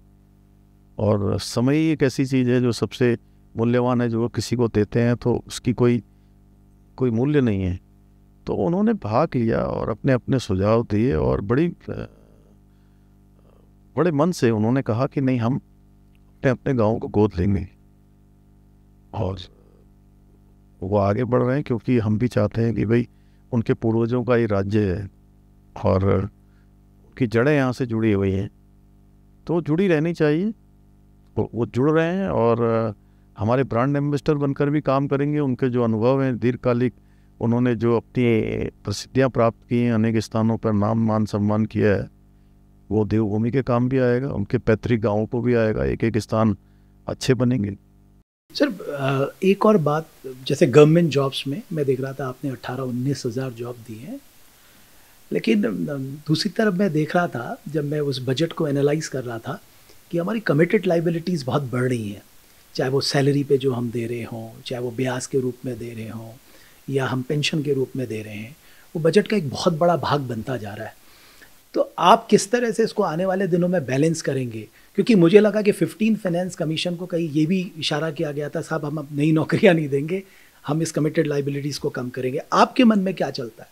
और समय ही एक ऐसी चीज़ है जो सबसे मूल्यवान है, जो वो किसी को देते हैं तो उसकी कोई मूल्य नहीं है। तो उन्होंने भाग लिया और अपने अपने सुझाव दिए और बड़े मन से उन्होंने कहा कि नहीं, हम अपने अपने गाँव को गोद लेंगे। और वो आगे बढ़ रहे हैं क्योंकि हम भी चाहते हैं कि भाई उनके पूर्वजों का ये राज्य है और उनकी जड़ें यहाँ से जुड़ी हुई हैं, तो जुड़ी रहनी चाहिए। तो वो जुड़ रहे हैं और हमारे ब्रांड एम्बेसडर बनकर भी काम करेंगे। उनके जो अनुभव हैं दीर्घकालिक, उन्होंने जो अपनी प्रसिद्धियाँ प्राप्त की हैं, अनेक स्थानों पर नाम मान सम्मान किया है, वो देवभूमि के काम भी आएगा, उनके पैतृक गाँवों को भी आएगा। एक एक स्थान अच्छे बनेंगे। सर, एक और बात, जैसे गवर्नमेंट जॉब्स में मैं देख रहा था आपने 18-19 हज़ार जॉब दी हैं, लेकिन दूसरी तरफ मैं देख रहा था जब मैं उस बजट को एनालाइज कर रहा था कि हमारी कमिटेड लाइबिलिटीज़ बहुत बढ़ रही हैं, चाहे वो सैलरी पे जो हम दे रहे हों, चाहे वो ब्याज के रूप में दे रहे हों या हम पेंशन के रूप में दे रहे हैं, वो बजट का एक बहुत बड़ा भाग बनता जा रहा है। तो आप किस तरह से इसको आने वाले दिनों में बैलेंस करेंगे? क्योंकि मुझे लगा कि 15 फाइनेंस कमीशन को कहीं ये भी इशारा किया गया था, साहब हम अब नई नौकरियां नहीं देंगे, हम इस कमिटेड लाइबिलिटीज़ को कम करेंगे। आपके मन में क्या चलता है?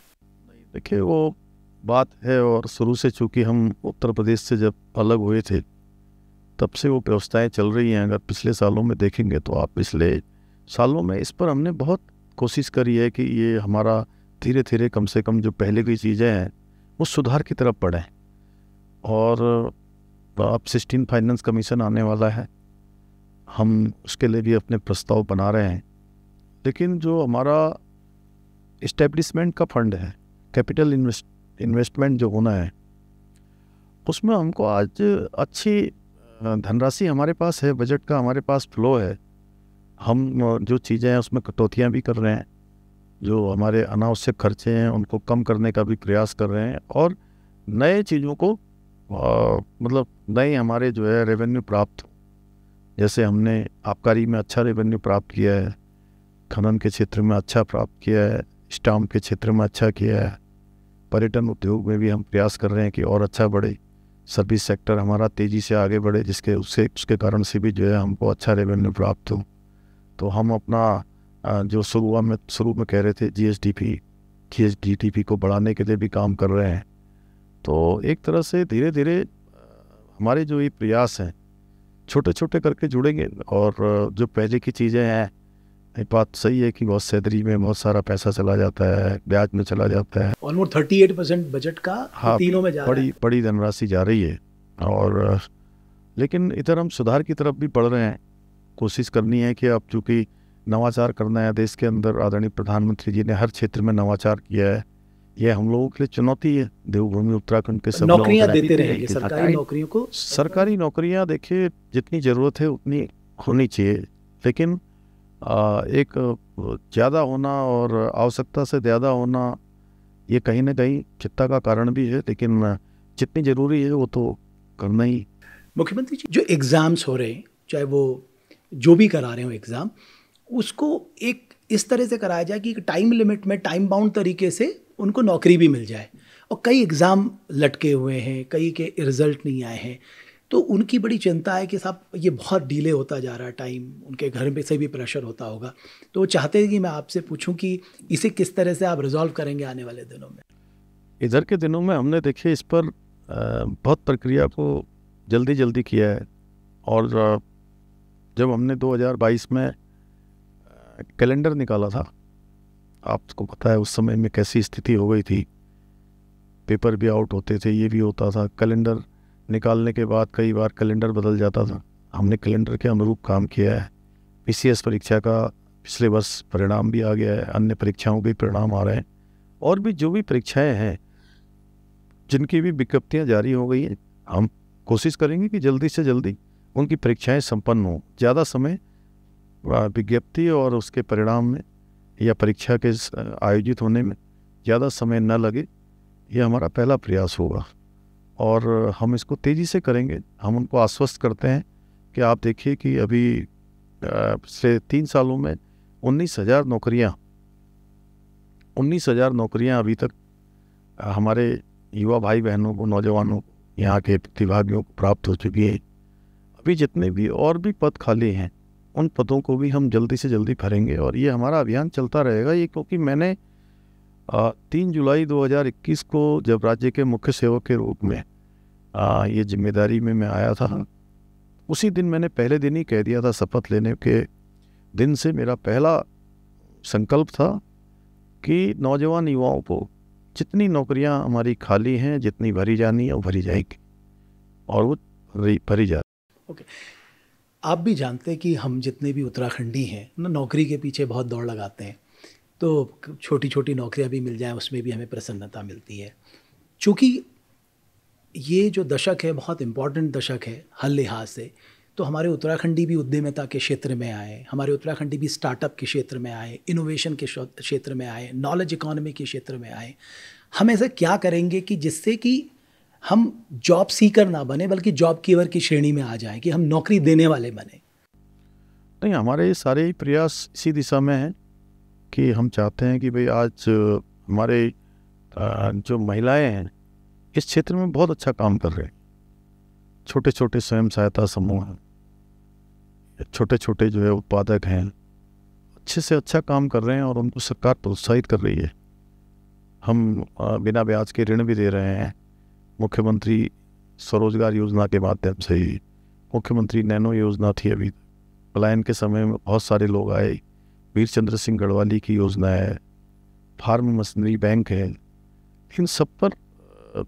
देखिए, वो बात है और शुरू से चूँकि हम उत्तर प्रदेश से जब अलग हुए थे तब से वो व्यवस्थाएं चल रही हैं। अगर पिछले सालों में देखेंगे तो आप पिछले सालों में इस पर हमने बहुत कोशिश करी है कि ये हमारा धीरे धीरे कम से कम जो पहले की चीज़ें हैं वो सुधार की तरफ बढ़ें। और अब 16 फाइनेंस कमीशन आने वाला है, हम उसके लिए भी अपने प्रस्ताव बना रहे हैं। लेकिन जो हमारा इस्टेब्लिशमेंट का फंड है, कैपिटल इन्वेस्टमेंट जो होना है, उसमें हमको आज अच्छी धनराशि हमारे पास है, बजट का हमारे पास फ्लो है। हम जो चीज़ें हैं उसमें कटौतियाँ भी कर रहे हैं, जो हमारे अनावश्यक खर्चे हैं उनको कम करने का भी प्रयास कर रहे हैं और नए चीज़ों को मतलब नए हमारे जो है रेवेन्यू प्राप्त हो। जैसे हमने आबकारी में अच्छा रेवेन्यू प्राप्त किया है, खनन के क्षेत्र में अच्छा प्राप्त किया है, स्टाम्प के क्षेत्र में अच्छा किया है, पर्यटन उद्योग में भी हम प्रयास कर रहे हैं कि और अच्छा बढ़े, सर्विस सेक्टर हमारा तेज़ी से आगे बढ़े, जिसके उसके कारण से भी जो है हमको अच्छा रेवेन्यू प्राप्त हो। तो हम अपना जो शुरू में कह रहे थे जीएसडीपी को बढ़ाने के लिए भी काम कर रहे हैं। तो एक तरह से धीरे धीरे हमारे जो ये प्रयास हैं छोटे छोटे करके जुड़ेंगे, और जो पहले की चीज़ें हैं, ये बात सही है कि बहुत सैलरी में बहुत सारा पैसा चला जाता है, ब्याज में चला जाता है। ऑलमोस्ट 38% बजट का हाँ, तीनों में जा रहा है। बड़ी धनराशि जा रही है, और लेकिन इधर हम सुधार की तरफ भी बढ़ रहे हैं। कोशिश करनी है कि अब चूँकि नवाचार करना है देश के अंदर, आदरणीय प्रधानमंत्री जी ने हर क्षेत्र में नवाचार किया है। ये हम लोगों के लिए चुनौती है, देवभूमि उत्तराखंड के सब लोगों नौकरियां के लिए देते रहेंगे, सरकारी नौकरियों को। सरकारी नौकरियां देखिए जितनी ज़रूरत है उतनी होनी चाहिए, लेकिन एक ज़्यादा होना और आवश्यकता से ज़्यादा होना ये कहीं ना कहीं चिंता का कारण भी है, लेकिन जितनी ज़रूरी है वो तो करना ही। मुख्यमंत्री जी, जो एग्ज़ाम्स हो रहे हैं, चाहे वो जो भी करा रहे हो एग्ज़ाम, उसको एक इस तरह से कराया जाए कि टाइम लिमिट में, टाइम बाउंड तरीके से उनको नौकरी भी मिल जाए। और कई एग्ज़ाम लटके हुए हैं, कई के रिज़ल्ट नहीं आए हैं, तो उनकी बड़ी चिंता है कि साहब ये बहुत डिले होता जा रहा है टाइम, उनके घर में से भी प्रेशर होता होगा। तो वो चाहते हैं कि मैं आपसे पूछूं कि इसे किस तरह से आप रिजॉल्व करेंगे आने वाले दिनों में। इधर के दिनों में हमने देखिए इस पर बहुत प्रक्रिया को जल्दी किया है, और जब हमने 2022 में कैलेंडर निकाला था, आपको पता है उस समय में कैसी स्थिति हो गई थी, पेपर भी आउट होते थे, ये भी होता था। कैलेंडर निकालने के बाद कई बार कैलेंडर बदल जाता था। हमने कैलेंडर के अनुरूप काम किया है। पीसीएस परीक्षा का पिछले वर्ष परिणाम भी आ गया है, अन्य परीक्षाओं के परिणाम आ रहे हैं, और भी जो भी परीक्षाएं हैं जिनकी भी विज्ञप्तियां जारी हो गई हैं, हम कोशिश करेंगे कि जल्दी से जल्दी उनकी परीक्षाएं संपन्न हों। ज़्यादा समय विज्ञप्ति और उसके परिणाम में या परीक्षा के आयोजित होने में ज़्यादा समय न लगे, ये हमारा पहला प्रयास होगा, और हम इसको तेज़ी से करेंगे। हम उनको आश्वस्त करते हैं कि आप देखिए कि अभी पिछले 3 सालों में 19,000 नौकरियाँ अभी तक हमारे युवा भाई बहनों को, नौजवानों को, यहाँ के प्रतिभागियों को प्राप्त हो चुकी है। अभी जितने भी और भी पद खाली हैं, उन पदों को भी हम जल्दी से जल्दी भरेंगे, और ये हमारा अभियान चलता रहेगा। ये क्योंकि मैंने 3 जुलाई 2021 को जब राज्य के मुख्य सेवक के रूप में ये जिम्मेदारी में मैं आया था, उसी दिन मैंने पहले दिन ही कह दिया था, शपथ लेने के दिन से मेरा पहला संकल्प था कि नौजवान युवाओं को जितनी नौकरियां हमारी खाली हैं, जितनी भरी जानी है वो भरी जाएगी, और वो भरी जा। ओके, आप भी जानते हैं कि हम जितने भी उत्तराखंडी हैं ना, नौकरी के पीछे बहुत दौड़ लगाते हैं, तो छोटी छोटी नौकरियां भी मिल जाएं उसमें भी हमें प्रसन्नता मिलती है। चूँकि ये जो दशक है बहुत इम्पॉर्टेंट दशक है हर लिहाज से, तो हमारे उत्तराखंडी भी उद्यमिता के क्षेत्र में आए, हमारे उत्तराखंडी भी स्टार्टअप के क्षेत्र में आए, इनोवेशन के क्षेत्र में आए, नॉलेज इकोनॉमी के क्षेत्र में आए। हम ऐसा क्या करेंगे कि जिससे कि हम जॉब सीकर ना बने, बल्कि जॉब कीवर की श्रेणी में आ जाएं, कि हम नौकरी देने वाले बने? नहीं, हमारे सारे ही प्रयास इसी दिशा में हैं कि हम चाहते हैं कि भाई आज हमारे जो महिलाएं हैं इस क्षेत्र में बहुत अच्छा काम कर रहे हैं। छोटे छोटे स्वयं सहायता समूह हैं, छोटे छोटे जो है उत्पादक हैं, अच्छे से अच्छा काम कर रहे हैं, और उनको सरकार प्रोत्साहित कर रही है। हम बिना ब्याज के ऋण भी दे रहे हैं। मुख्यमंत्री स्वरोजगार योजना के माध्यम से ही, मुख्यमंत्री नैनो योजना थी, अभी पलायन के समय में बहुत सारे लोग आए, वीर चंद्र सिंह गढ़वाली की योजना है, फार्म मशीनरी बैंक है। इन सब पर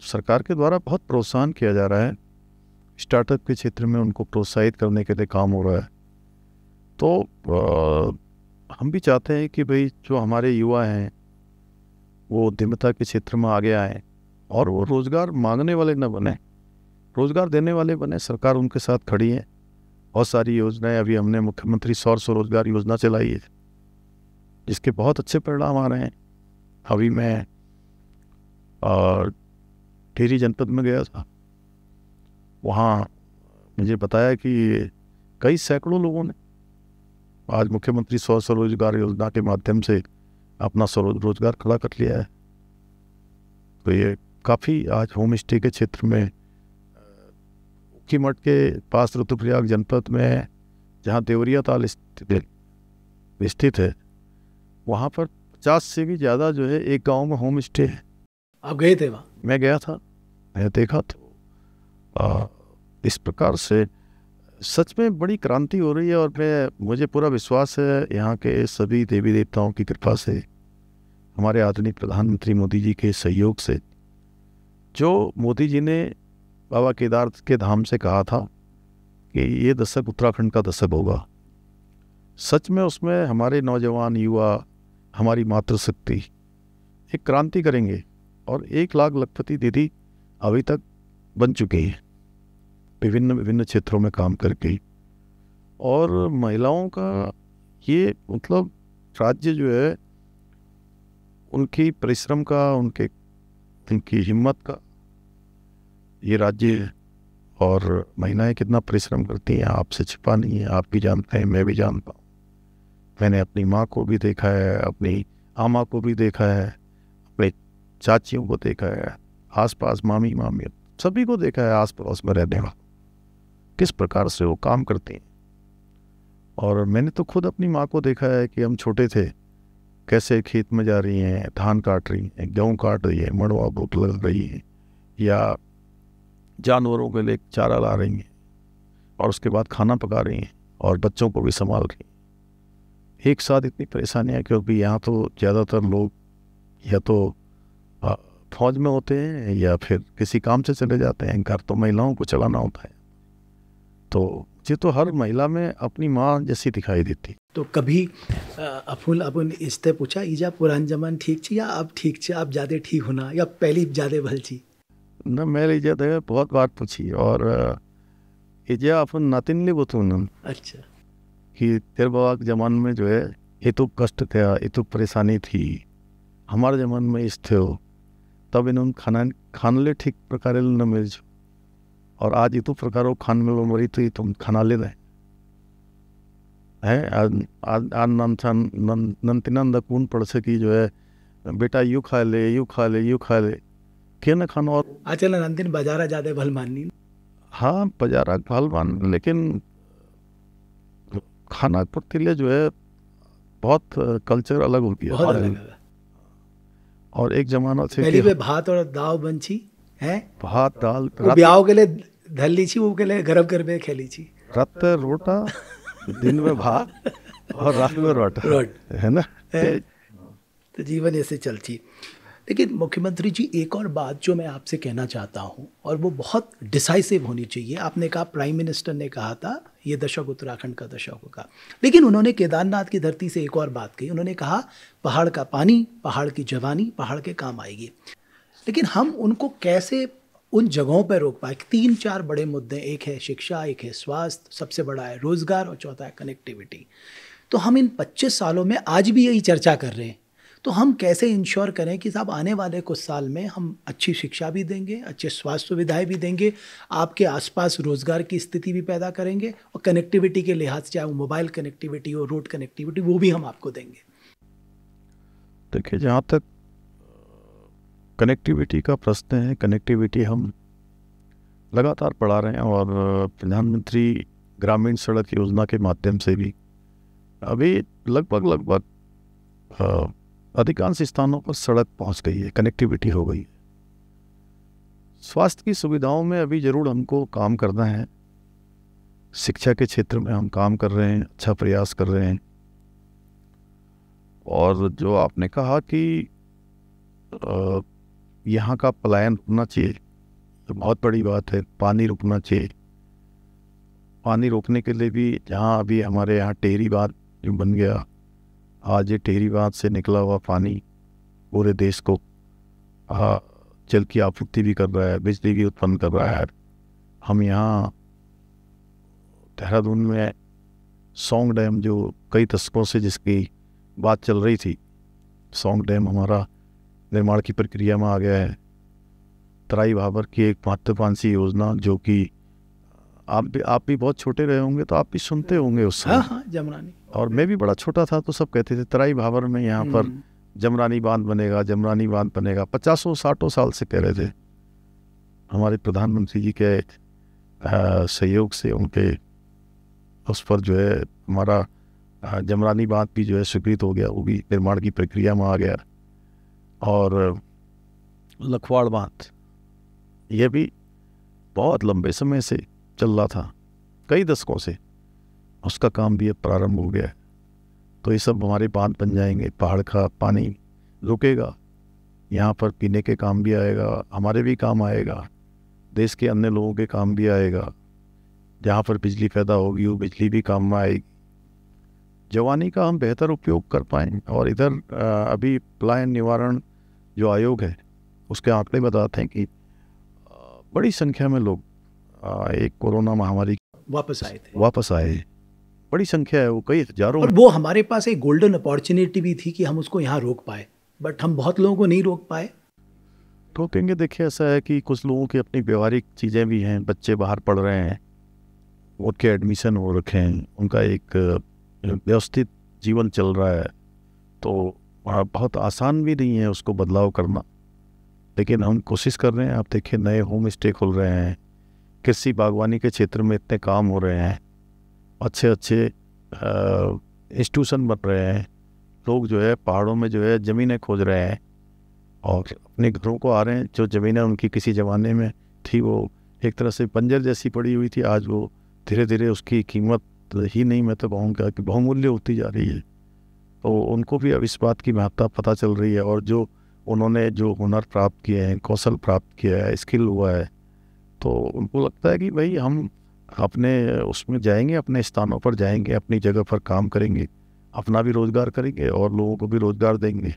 सरकार के द्वारा बहुत प्रोत्साहन किया जा रहा है। स्टार्टअप के क्षेत्र में उनको प्रोत्साहित करने के लिए काम हो रहा है। तो हम भी चाहते हैं कि भाई जो हमारे युवा हैं वो उद्यमिता के क्षेत्र में आगे आएँ, और वो रोज़गार मांगने वाले न बने, रोज़गार देने वाले बने। सरकार उनके साथ खड़ी है। बहुत सारी योजनाएं, अभी हमने मुख्यमंत्री स्वरोजगार योजना चलाई है, जिसके बहुत अच्छे परिणाम आ रहे हैं। अभी मैं टिहरी जनपद में गया था, वहाँ मुझे बताया कि कई सैकड़ों लोगों ने आज मुख्यमंत्री स्वरोजगार योजना के माध्यम से अपना स्वरोजगार खड़ा कर लिया है। तो ये काफ़ी आज होम स्टे के क्षेत्र में, ऊखीमठ के पास रुद्रप्रयाग जनपद में, जहाँ देवरिया ताल स्थित है, वहाँ पर 50 से भी ज़्यादा जो है एक गांव में होम स्टे है। आप गए थे वहाँ? मैं गया था, मैं देखा तो इस प्रकार से सच में बड़ी क्रांति हो रही है। और मुझे पूरा विश्वास है यहाँ के सभी देवी देवताओं की कृपा से, हमारे आदरणीय प्रधानमंत्री मोदी जी के सहयोग से, जो मोदी जी ने बाबा केदार के धाम से कहा था कि ये दशक उत्तराखंड का दशक होगा, सच में उसमें हमारे नौजवान युवा, हमारी मातृशक्ति एक क्रांति करेंगे। और 1 लाख लखपति दीदी अभी तक बन चुके हैं विभिन्न विभिन्न क्षेत्रों में काम करके। और महिलाओं का ये मतलब राज्य जो है, उनकी परिश्रम का, उनकी हिम्मत का ये राज्य है। और महिलाएं कितना परिश्रम करती हैं आपसे छिपा नहीं है, आप भी जानते हैं, मैं भी जानता हूँ। मैंने अपनी माँ को भी देखा है, अपनी आमा को भी देखा है, अपने चाचियों को देखा है, आसपास मामी सभी को देखा है, आस पड़ोस में रहने वाला किस प्रकार से वो काम करते हैं। और मैंने तो खुद अपनी माँ को देखा है कि हम छोटे थे, कैसे खेत में जा रही हैं, धान काट रही हैं, गेहूँ काट रही है, मड़वा बोट लग रही है, या जानवरों के लिए चारा ला रही हैं, और उसके बाद खाना पका रही हैं, और बच्चों को भी संभाल रही हैं। एक साथ इतनी परेशानियाँ, क्योंकि यहाँ तो ज़्यादातर लोग या तो फौज में होते हैं या फिर किसी काम से चले जाते हैं, घर तो महिलाओं को चलाना होता है। तो मुझे तो हर महिला में अपनी माँ जैसी दिखाई देती। तो कभी अपन इससे पूछा ईजा पुरान जमान ठीक छी या अब ठीक छी, आप ज़्यादा ठीक होना या पहली ज़्यादा भल छी? न मेरी इज्जत है, बहुत बात पूछी। और इजा अपन नातिन ले बतून। अच्छा। कि तेरे बाबा के जमाने में जो है ये तो कष्ट था, ये तो परेशानी थी, हमारे जमाने में इस थे हो, तब इन्होंने खान ले ठीक प्रकार न मिल जो, और आज इतो प्रकारों खान मिलो मरी तो तुम खाना ले रहे हैं। आज नंतिनंद कून पड़ सकी जो है, बेटा यू खा ले, यू खा ले, यू खा ले, क्या न खाना। और आचल नंदिन बाजारा ज़्यादा भल माननी। हाँ, बाजारा भल मान, लेकिन खाना प्रति लिए जो है बहुत कल्चर अलग हो गया, बहुत अलग है। और एक जमाना से पहले वे भात और दाल बनची है, भात दाल ब्याह के लिए धली छी, वो के लिए गरम कर खेली छी, रात रोटा, दिन में भात और रात में रोटा, है ना। तो जीवन ऐसे चलती। लेकिन मुख्यमंत्री जी, एक और बात जो मैं आपसे कहना चाहता हूं, और वो बहुत डिसाइसिव होनी चाहिए। आपने कहा, प्राइम मिनिस्टर ने कहा था ये दशक उत्तराखंड का दशक होगा, लेकिन उन्होंने केदारनाथ की धरती से एक और बात कही। उन्होंने कहा पहाड़ का पानी, पहाड़ की जवानी, पहाड़ के काम आएगी। लेकिन हम उनको कैसे उन जगहों पर रोक पाए? 3-4 बड़े मुद्दे, एक है शिक्षा, एक है स्वास्थ्य, सबसे बड़ा है रोजगार, और चौथा है कनेक्टिविटी। तो हम इन 25 सालों में आज भी यही चर्चा कर रहे हैं। तो हम कैसे इंश्योर करें कि साहब आने वाले कुछ साल में हम अच्छी शिक्षा भी देंगे, अच्छे स्वास्थ्य सुविधाएं भी देंगे, आपके आसपास रोजगार की स्थिति भी पैदा करेंगे, और कनेक्टिविटी के लिहाज से, चाहे वो मोबाइल कनेक्टिविटी हो, रोड कनेक्टिविटी, वो भी हम आपको देंगे। देखिए, जहाँ तक कनेक्टिविटी का प्रश्न है, कनेक्टिविटी हम लगातार बढ़ा रहे हैं, और प्रधानमंत्री ग्रामीण सड़क योजना के माध्यम से भी अभी लगभग अधिकांश स्थानों पर सड़क पहुंच गई है, कनेक्टिविटी हो गई है। स्वास्थ्य की सुविधाओं में अभी जरूर हमको काम करना है, शिक्षा के क्षेत्र में हम काम कर रहे हैं, अच्छा प्रयास कर रहे हैं। और जो आपने कहा कि यहाँ का पलायन रुकना चाहिए, तो बहुत बड़ी बात है। पानी रुकना चाहिए, पानी रोकने के लिए भी जहाँ अभी हमारे यहाँ टेहरी बांध जो बन गया, आज ये टेहरी बांध से निकला हुआ पानी पूरे देश को जल की आपूर्ति भी कर रहा है, बिजली भी उत्पन्न कर रहा है। हम यहाँ देहरादून में सौंग डैम, जो कई दशकों से जिसकी बात चल रही थी, सौंग डैम हमारा निर्माण की प्रक्रिया में आ गया है। तराई भाबर की एक महत्वाकांक्षी योजना, जो कि आप भी बहुत छोटे रहे होंगे तो आप भी सुनते होंगे उस समय। हाँ, जमरानी। और मैं भी बड़ा छोटा था तो सब कहते थे तराई भाबर में यहाँ पर जमरानी बांध बनेगा, जमरानी बांध बनेगा। 50-60 साल से कह रहे थे। हमारे प्रधानमंत्री जी के सहयोग से, उनके उस पर जो है हमारा जमरानी बांध भी जो है स्वीकृत हो गया, वो भी निर्माण की प्रक्रिया में आ गया। और लखवाड़ बांध ये भी बहुत लंबे समय से चल रहा था, कई दशकों से, उसका काम भी अब प्रारंभ हो गया है। तो ये सब हमारे बांध बन जाएंगे, पहाड़ का पानी रुकेगा, यहाँ पर पीने के काम भी आएगा, हमारे भी काम आएगा, देश के अन्य लोगों के काम भी आएगा। जहाँ पर बिजली पैदा होगी वो बिजली भी काम में आएगी। जवानी का हम बेहतर उपयोग कर पाएँ। और इधर अभी पलायन निवारण जो आयोग है उसके आंकड़े बताते हैं कि बड़ी संख्या में लोग एक कोरोना महामारी वापस आए। बड़ी संख्या है, वो कई हजारों। और वो हमारे पास एक गोल्डन अपॉर्चुनिटी भी थी कि हम उसको यहाँ रोक पाए, बट हम बहुत लोगों को नहीं रोक पाए। रोकेंगे, देखिए ऐसा है कि कुछ लोगों की अपनी व्यवहारिक चीज़ें भी हैं, बच्चे बाहर पढ़ रहे हैं, उनके एडमिशन हो रखे हैं, उनका एक व्यवस्थित जीवन चल रहा है, तो बहुत आसान भी नहीं है उसको बदलाव करना। लेकिन हम कोशिश कर रहे हैं। आप देखिए नए होम स्टे खुल रहे हैं, कृषि बागवानी के क्षेत्र में इतने काम हो रहे हैं, अच्छे अच्छे इंस्टीट्यूशन बन रहे हैं, लोग जो है पहाड़ों में जो है ज़मीनें खोज रहे हैं और अपने घरों को आ रहे हैं। जो ज़मीनें उनकी किसी ज़माने में थी वो एक तरह से बंजर जैसी पड़ी हुई थी, आज वो धीरे धीरे उसकी कीमत ही नहीं, मैं तो कहूँगा कि बहुमूल्य होती जा रही है। तो उनको भी अब इस बात की महत्ता पता चल रही है। और जो उन्होंने जो हुनर प्राप्त किए हैं, कौशल प्राप्त किया है, स्किल हुआ है, तो उनको लगता है कि भाई हम अपने उसमें जाएंगे, अपने स्थानों पर जाएंगे, अपनी जगह पर काम करेंगे, अपना भी रोज़गार करेंगे और लोगों को भी रोज़गार देंगे।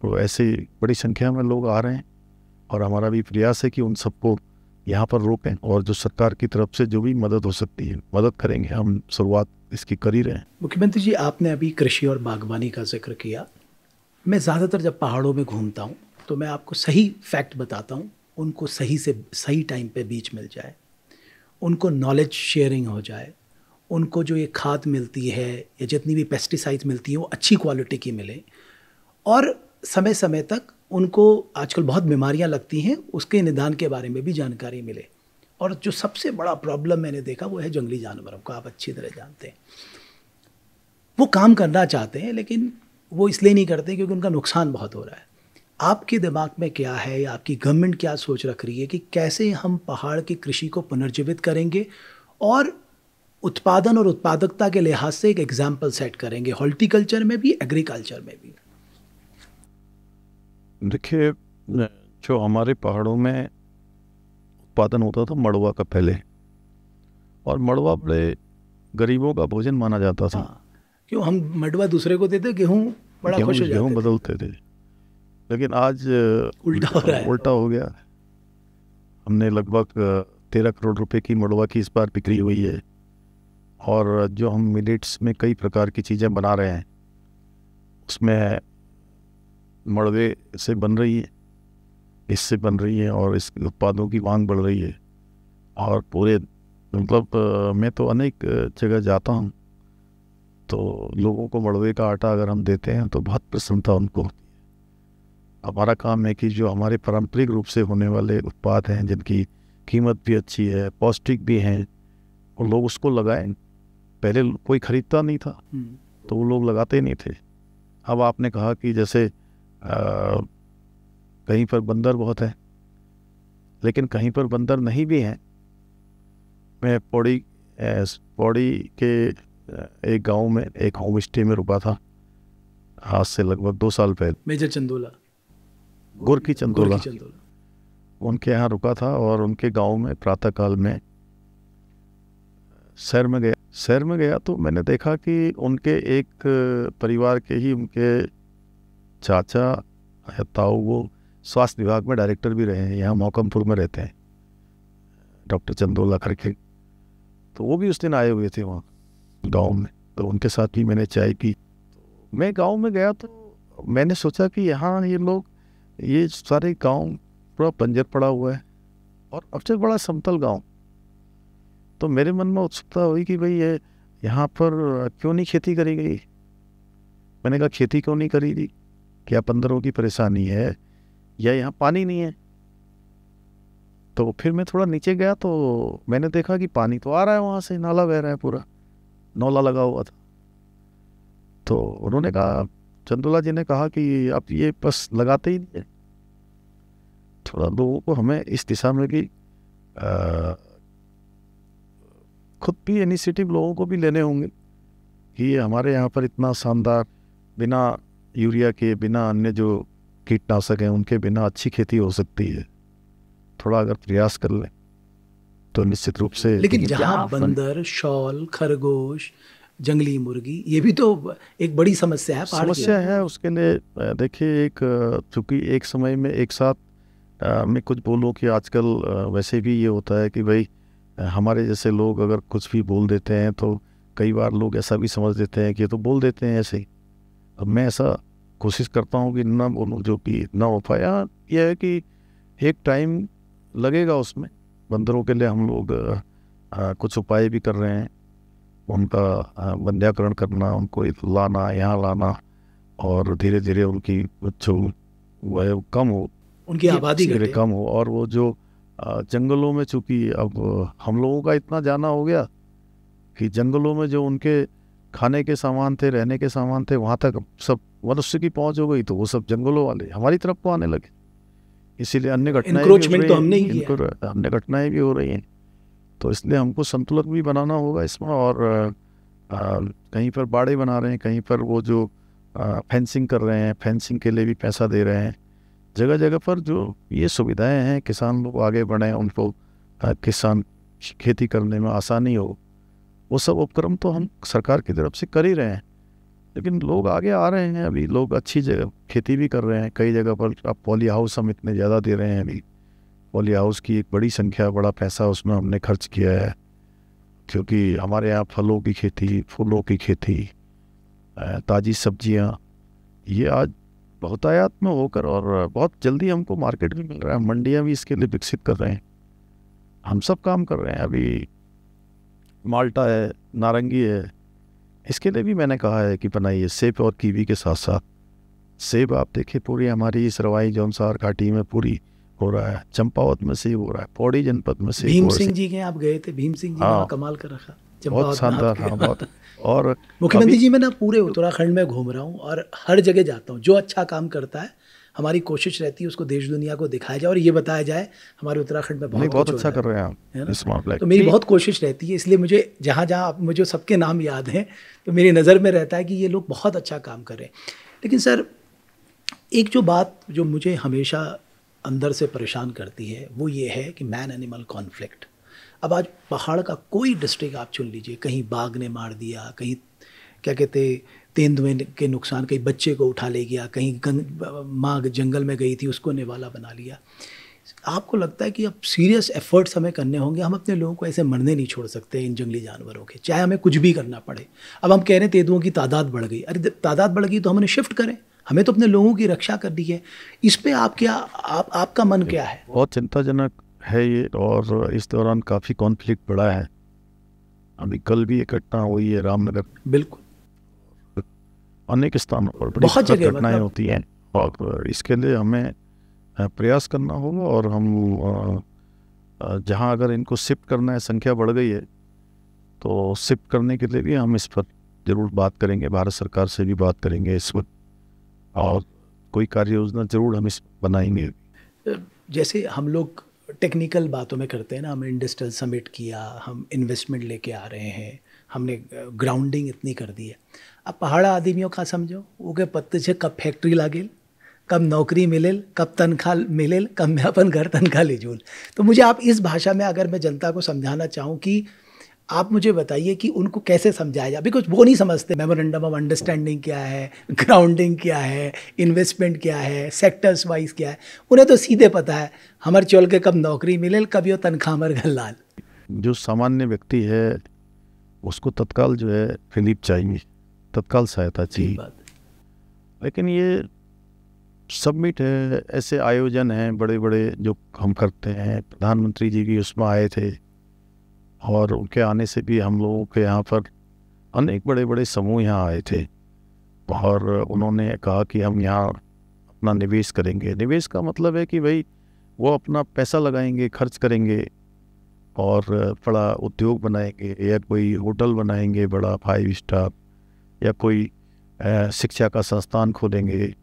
तो ऐसे बड़ी संख्या में लोग आ रहे हैं और हमारा भी प्रयास है कि उन सबको यहाँ पर रोकें और जो सरकार की तरफ से जो भी मदद हो सकती है मदद करेंगे। हम शुरुआत इसकी कर ही रहे हैं। मुख्यमंत्री जी, आपने अभी कृषि और बागवानी का जिक्र किया। मैं ज़्यादातर जब पहाड़ों में घूमता हूँ तो मैं आपको सही फैक्ट बताता हूँ, उनको सही से सही टाइम पे बीज मिल जाए, उनको नॉलेज शेयरिंग हो जाए, उनको जो ये खाद मिलती है या जितनी भी पेस्टिसाइड्स मिलती हैं वो अच्छी क्वालिटी की मिले, और समय समय तक उनको, आजकल बहुत बीमारियां लगती हैं, उसके निदान के बारे में भी जानकारी मिले। और जो सबसे बड़ा प्रॉब्लम मैंने देखा वो है जंगली जानवरों का। आप अच्छी तरह जानते हैं, वो काम करना चाहते हैं लेकिन वो इसलिए नहीं करते क्योंकि उनका नुकसान बहुत हो रहा है। आपके दिमाग में क्या है या आपकी गवर्नमेंट क्या सोच रख रही है कि कैसे हम पहाड़ की कृषि को पुनर्जीवित करेंगे और उत्पादन और उत्पादकता के लिहाज से एक एग्जाम्पल सेट करेंगे, हॉर्टिकल्चर में भी, एग्रीकल्चर में भी? देखिए, जो हमारे पहाड़ों में उत्पादन होता था मड़ुआ का पहले, और मड़ुआ बड़े गरीबों का भोजन माना जाता था। क्यों हम मड़ुआ दूसरे को देते, गेहूं बड़ा खुश हो जाते, गेहूं बदलते थे। लेकिन आज उल्टा हो रहा है, उल्टा हो गया। हमने लगभग 13 करोड़ रुपए की मड़ुआ की इस बार बिक्री हुई है। और जो हम मिलेट्स में कई प्रकार की चीज़ें बना रहे हैं उसमें मड़वे से बन रही है, इससे बन रही है और इस उत्पादों की मांग बढ़ रही है। और पूरे मतलब मैं तो अनेक जगह जाता हूँ तो लोगों को मड़वे का आटा अगर हम देते हैं तो बहुत प्रसन्नता उनको होती है। हमारा काम है कि जो हमारे पारंपरिक रूप से होने वाले उत्पाद हैं, जिनकी कीमत भी अच्छी है, पौष्टिक भी हैं, और लोग उसको लगाएं। पहले कोई खरीदता नहीं था तो वो लोग लगाते नहीं थे। अब आपने कहा कि जैसे कहीं पर बंदर बहुत है, लेकिन कहीं पर बंदर नहीं भी हैं। मैं पौड़ी के एक गांव में एक होम स्टे में रुका था आज से लगभग 2 साल पहले। मेजर चंदोला, गोरकी चंदोला, उनके यहाँ रुका था। और उनके गांव में प्रातःकाल में शहर में गया तो मैंने देखा कि उनके एक परिवार के ही उनके चाचा या ताऊ, वो स्वास्थ्य विभाग में डायरेक्टर भी रहे हैं, यहाँ मौकमपुर में रहते हैं, डॉक्टर चंदोला करके। तो वो भी उस दिन आए हुए थे वहाँ गांव में, तो उनके साथ भी मैंने चाय पी। मैं गांव में गया तो मैंने सोचा कि यहाँ ये लोग, ये सारे गांव पूरा बंजर पड़ा हुआ है और अब से बड़ा समतल गांव। तो मेरे मन में उत्सुकता हुई कि भाई ये यहाँ पर क्यों नहीं खेती करी गई। मैंने कहा खेती क्यों नहीं करी गई, क्या बंदरों की परेशानी है या यहाँ पानी नहीं है। तो फिर मैं थोड़ा नीचे गया तो मैंने देखा कि पानी तो आ रहा है, वहाँ से नाला बह रहा है, पूरा नौला लगा हुआ था। तो उन्होंने कहा, चंदोला जी ने कहा कि आप ये बस लगाते ही नहीं है, थोड़ा लोगों को हमें इस दिशा में भी खुद भी इनिशिएटिव लोगों को भी लेने होंगे कि हमारे यहाँ पर इतना शानदार, बिना यूरिया के, बिना अन्य जो कीटनाशक हैं उनके बिना अच्छी खेती हो सकती है। थोड़ा अगर प्रयास कर लें तो निश्चित रूप से। लेकिन जहाँ बंदर, शॉल, खरगोश, जंगली मुर्गी, ये भी तो एक बड़ी समस्या है, समस्या है। उसके लिए देखिए, एक चूँकि एक समय में एक साथ मैं कुछ बोलूँ कि आजकल वैसे भी ये होता है कि भाई हमारे जैसे लोग अगर कुछ भी बोल देते हैं तो कई बार लोग ऐसा भी समझ देते हैं कि ये तो बोल देते हैं ऐसे ही। अब मैं ऐसा कोशिश करता हूँ कि ना बोलूँ जो कि ना हो पाए। यह है कि एक टाइम लगेगा उसमें। बंदरों के लिए हम लोग कुछ उपाय भी कर रहे हैं, उनका वंध्याकरण करना, उनको लाना, यहाँ लाना, और धीरे धीरे उनकी जो वह कम हो, उनकी आबादी घटे, कम हो। और वो जो जंगलों में, चूँकि अब हम लोगों का इतना जाना हो गया कि जंगलों में जो उनके खाने के सामान थे, रहने के सामान थे, वहाँ तक सब मनुष्य की पहुँच हो गई, तो वो सब जंगलों वाले हमारी तरफ को आने लगे। इसीलिए अन्य घटनाएं अन्य घटनाएं भी हो रही हैं। तो इसलिए हमको संतुलन भी बनाना होगा इसमें। और कहीं पर बाड़े बना रहे हैं, कहीं पर वो जो फेंसिंग कर रहे हैं, फेंसिंग के लिए भी पैसा दे रहे हैं। जगह जगह पर जो ये सुविधाएं हैं, किसान लोग आगे बढ़ें, उनको किसान खेती करने में आसानी हो, वो सब उपक्रम तो हम सरकार की तरफ से कर ही रहे हैं। लेकिन लोग आगे आ रहे हैं, अभी लोग अच्छी जगह खेती भी कर रहे हैं। कई जगह पर अब पॉली हाउस हम इतने ज़्यादा दे रहे हैं। अभी पॉली हाउस की एक बड़ी संख्या, बड़ा पैसा उसमें हमने खर्च किया है, क्योंकि हमारे यहाँ फलों की खेती, फूलों की खेती, ताज़ी सब्जियाँ, ये आज बहुतायत में होकर और बहुत जल्दी हमको मार्केट भी मिल रहा है। मंडियाँ भी इसके लिए विकसित कर रहे हैं। हम सब काम कर रहे हैं। अभी माल्टा है, नारंगी है, इसके लिए भी मैंने कहा है कि बनाइए। सेब और कीवी के साथ साथ सेब आप देखिए, पूरी हमारी इस रवाई जौनसार घाटी में पूरी हो रहा है। चंपावत में सेब हो रहा है, पौड़ी जनपद में सेब। भीम सिंह जी के आप गए थे, भीम सिंह जी ने कमाल कर रखा, बहुत शानदार। हाँ, बहुत। और मुख्यमंत्री जी, मैं ना पूरे उत्तराखंड में घूम रहा हूँ और हर जगह जाता हूँ। जो अच्छा काम करता है, हमारी कोशिश रहती है उसको देश दुनिया को दिखाया जाए और ये बताया जाए हमारे उत्तराखंड में बहुत अच्छा कर रहे हैं आप इस मामले। तो मेरी बहुत कोशिश रहती है, इसलिए मुझे जहाँ जहाँ मुझे सबके नाम याद हैं तो मेरी नज़र में रहता है कि ये लोग बहुत अच्छा काम कर रहे हैं। लेकिन सर, एक जो बात जो मुझे हमेशा अंदर से परेशान करती है वो ये है कि मैन एनिमल कॉन्फ्लिक्ट। अब आज पहाड़ का कोई डिस्ट्रिक्ट आप चुन लीजिए, कहीं बाघ ने मार दिया, कहीं क्या कहते तेंदुए के नुकसान, कहीं बच्चे को उठा ले गया, कहीं माँ जंगल में गई थी उसको निवाला बना लिया। आपको लगता है कि अब सीरियस एफर्ट्स हमें करने होंगे? हम अपने लोगों को ऐसे मरने नहीं छोड़ सकते इन जंगली जानवरों के, चाहे हमें कुछ भी करना पड़े। अब हम कह रहे हैं तेंदुओं की तादाद बढ़ गई, अरे तादाद बढ़ गई तो हम उन्हें शिफ्ट करें, हमें तो अपने लोगों की रक्षा करनी है। इस पे आपका मन क्या है? बहुत चिंताजनक है ये, और इस दौरान काफ़ी कॉन्फ्लिक्ट बढ़ा है। अभी कल भी एक घटना हुई है रामनगर, बिल्कुल, अनेक स्थानों पर बड़ी घटनाएं होती हैं, और इसके लिए हमें प्रयास करना होगा। और हम जहां अगर इनको शिफ्ट करना है, संख्या बढ़ गई है, तो शिफ्ट करने के लिए भी हम इस पर जरूर बात करेंगे, भारत सरकार से भी बात करेंगे इस पर, और कोई कार्य योजना जरूर हम इस बनाएंगे। जैसे हम लोग टेक्निकल बातों में करते हैं ना, हम इंडस्ट्रियल समिट किया, हम इन्वेस्टमेंट लेके आ रहे हैं, हमने ग्राउंडिंग इतनी कर दी है। अब पहाड़ा आदमियों का समझो, वो के पत्ते से कब फैक्ट्री लागेल, कब नौकरी मिलेल, कब तनख्वाह मिलेल, कब मैं अपन घर तनख्वाह ले जूल। तो मुझे आप इस भाषा में अगर मैं जनता को समझाना चाहूँ कि आप मुझे बताइए कि उनको कैसे समझाया जाए, बिकॉज वो नहीं समझते मेमोरेंडम ऑफ अंडरस्टैंडिंग क्या है, ग्राउंडिंग क्या है, इन्वेस्टमेंट क्या है, सेक्टर्स वाइज क्या है। उन्हें तो सीधे पता है हमारे चल के कब नौकरी मिले, कब यो तनख्वाह हमारे घर लाल। जो सामान्य व्यक्ति है उसको तत्काल जो है रिलीफ चाहिए, तत्काल सहायता चाहिए। लेकिन ये सबमिट है, ऐसे आयोजन हैं बड़े बड़े जो हम करते हैं, प्रधानमंत्री जी भी उसमें आए थे, और उनके आने से भी हम लोगों के यहाँ पर अनेक बड़े बड़े समूह यहाँ आए थे, और उन्होंने कहा कि हम यहाँ अपना निवेश करेंगे। निवेश का मतलब है कि भाई वो अपना पैसा लगाएंगे, खर्च करेंगे, और बड़ा उद्योग बनाएंगे, या कोई होटल बनाएंगे बड़ा 5 स्टार, या कोई शिक्षा का संस्थान खोलेंगे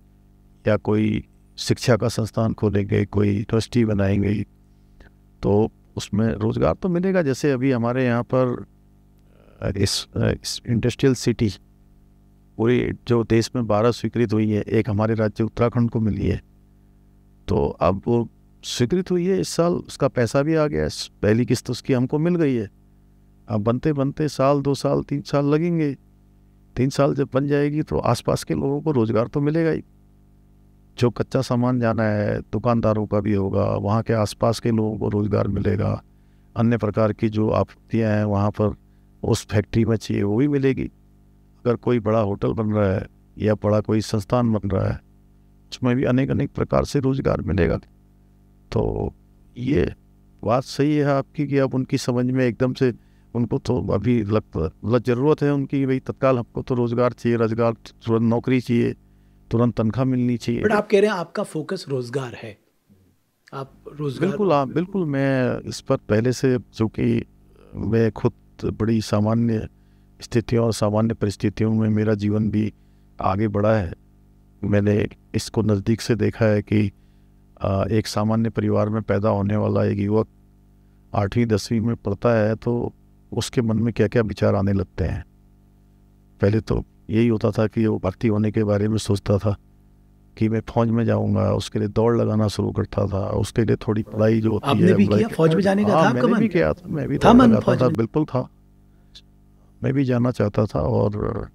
या कोई शिक्षा का संस्थान खोलेंगे, कोई यूनिवर्सिटी बनाएंगे, तो उसमें रोज़गार तो मिलेगा। जैसे अभी हमारे यहाँ पर इस इंडस्ट्रियल सिटी पूरी जो देश में 12 स्वीकृत हुई है, एक हमारे राज्य उत्तराखंड को मिली है, तो अब वो स्वीकृत हुई है इस साल, उसका पैसा भी आ गया है, पहली किस्त उसकी हमको मिल गई है। अब बनते बनते साल 2 साल 3 साल लगेंगे, 3 साल जब बन जाएगी तो आसपास के लोगों को रोज़गार तो मिलेगा ही। जो कच्चा सामान जाना है दुकानदारों का भी होगा, वहाँ के आसपास के लोगों को रोज़गार मिलेगा। अन्य प्रकार की जो आपूर्तियाँ हैं वहाँ पर उस फैक्ट्री में चाहिए वो भी मिलेगी। अगर कोई बड़ा होटल बन रहा है या बड़ा कोई संस्थान बन रहा है, उसमें भी अनेक अनेक प्रकार से रोज़गार मिलेगा। तो ये बात सही है आपकी कि अब उनकी समझ में एकदम से उनको तो अभी ज़रूरत है उनकी, भाई तत्काल हमको तो रोज़गार चाहिए, रोज़गार तुरंत नौकरी चाहिए, तुरंत तनख्वाह मिलनी चाहिए। बट आप कह रहे हैं आपका फोकस रोज़गार है, आप रोज़गार। बिल्कुल, हाँ बिल्कुल, मैं इस पर पहले से, चूँकि मैं खुद बड़ी सामान्य स्थितियों और सामान्य परिस्थितियों में मेरा जीवन भी आगे बढ़ा है, मैंने इसको नज़दीक से देखा है कि एक सामान्य परिवार में पैदा होने वाला एक युवक 8वीं 10वीं में पढ़ता है तो उसके मन में क्या क्या विचार आने लगते हैं। पहले तो यही होता था कि वो भर्ती होने के बारे में सोचता था कि मैं फौज में जाऊंगा, उसके लिए दौड़ लगाना शुरू करता था, उसके लिए थोड़ी पढ़ाई जो होती है। आपने भी किया फौज में जाने का? था आपका मन? मैंने भी किया था, मैं भी था मन लगाता था, फौज? बिल्कुल था, मैं भी जाना चाहता था और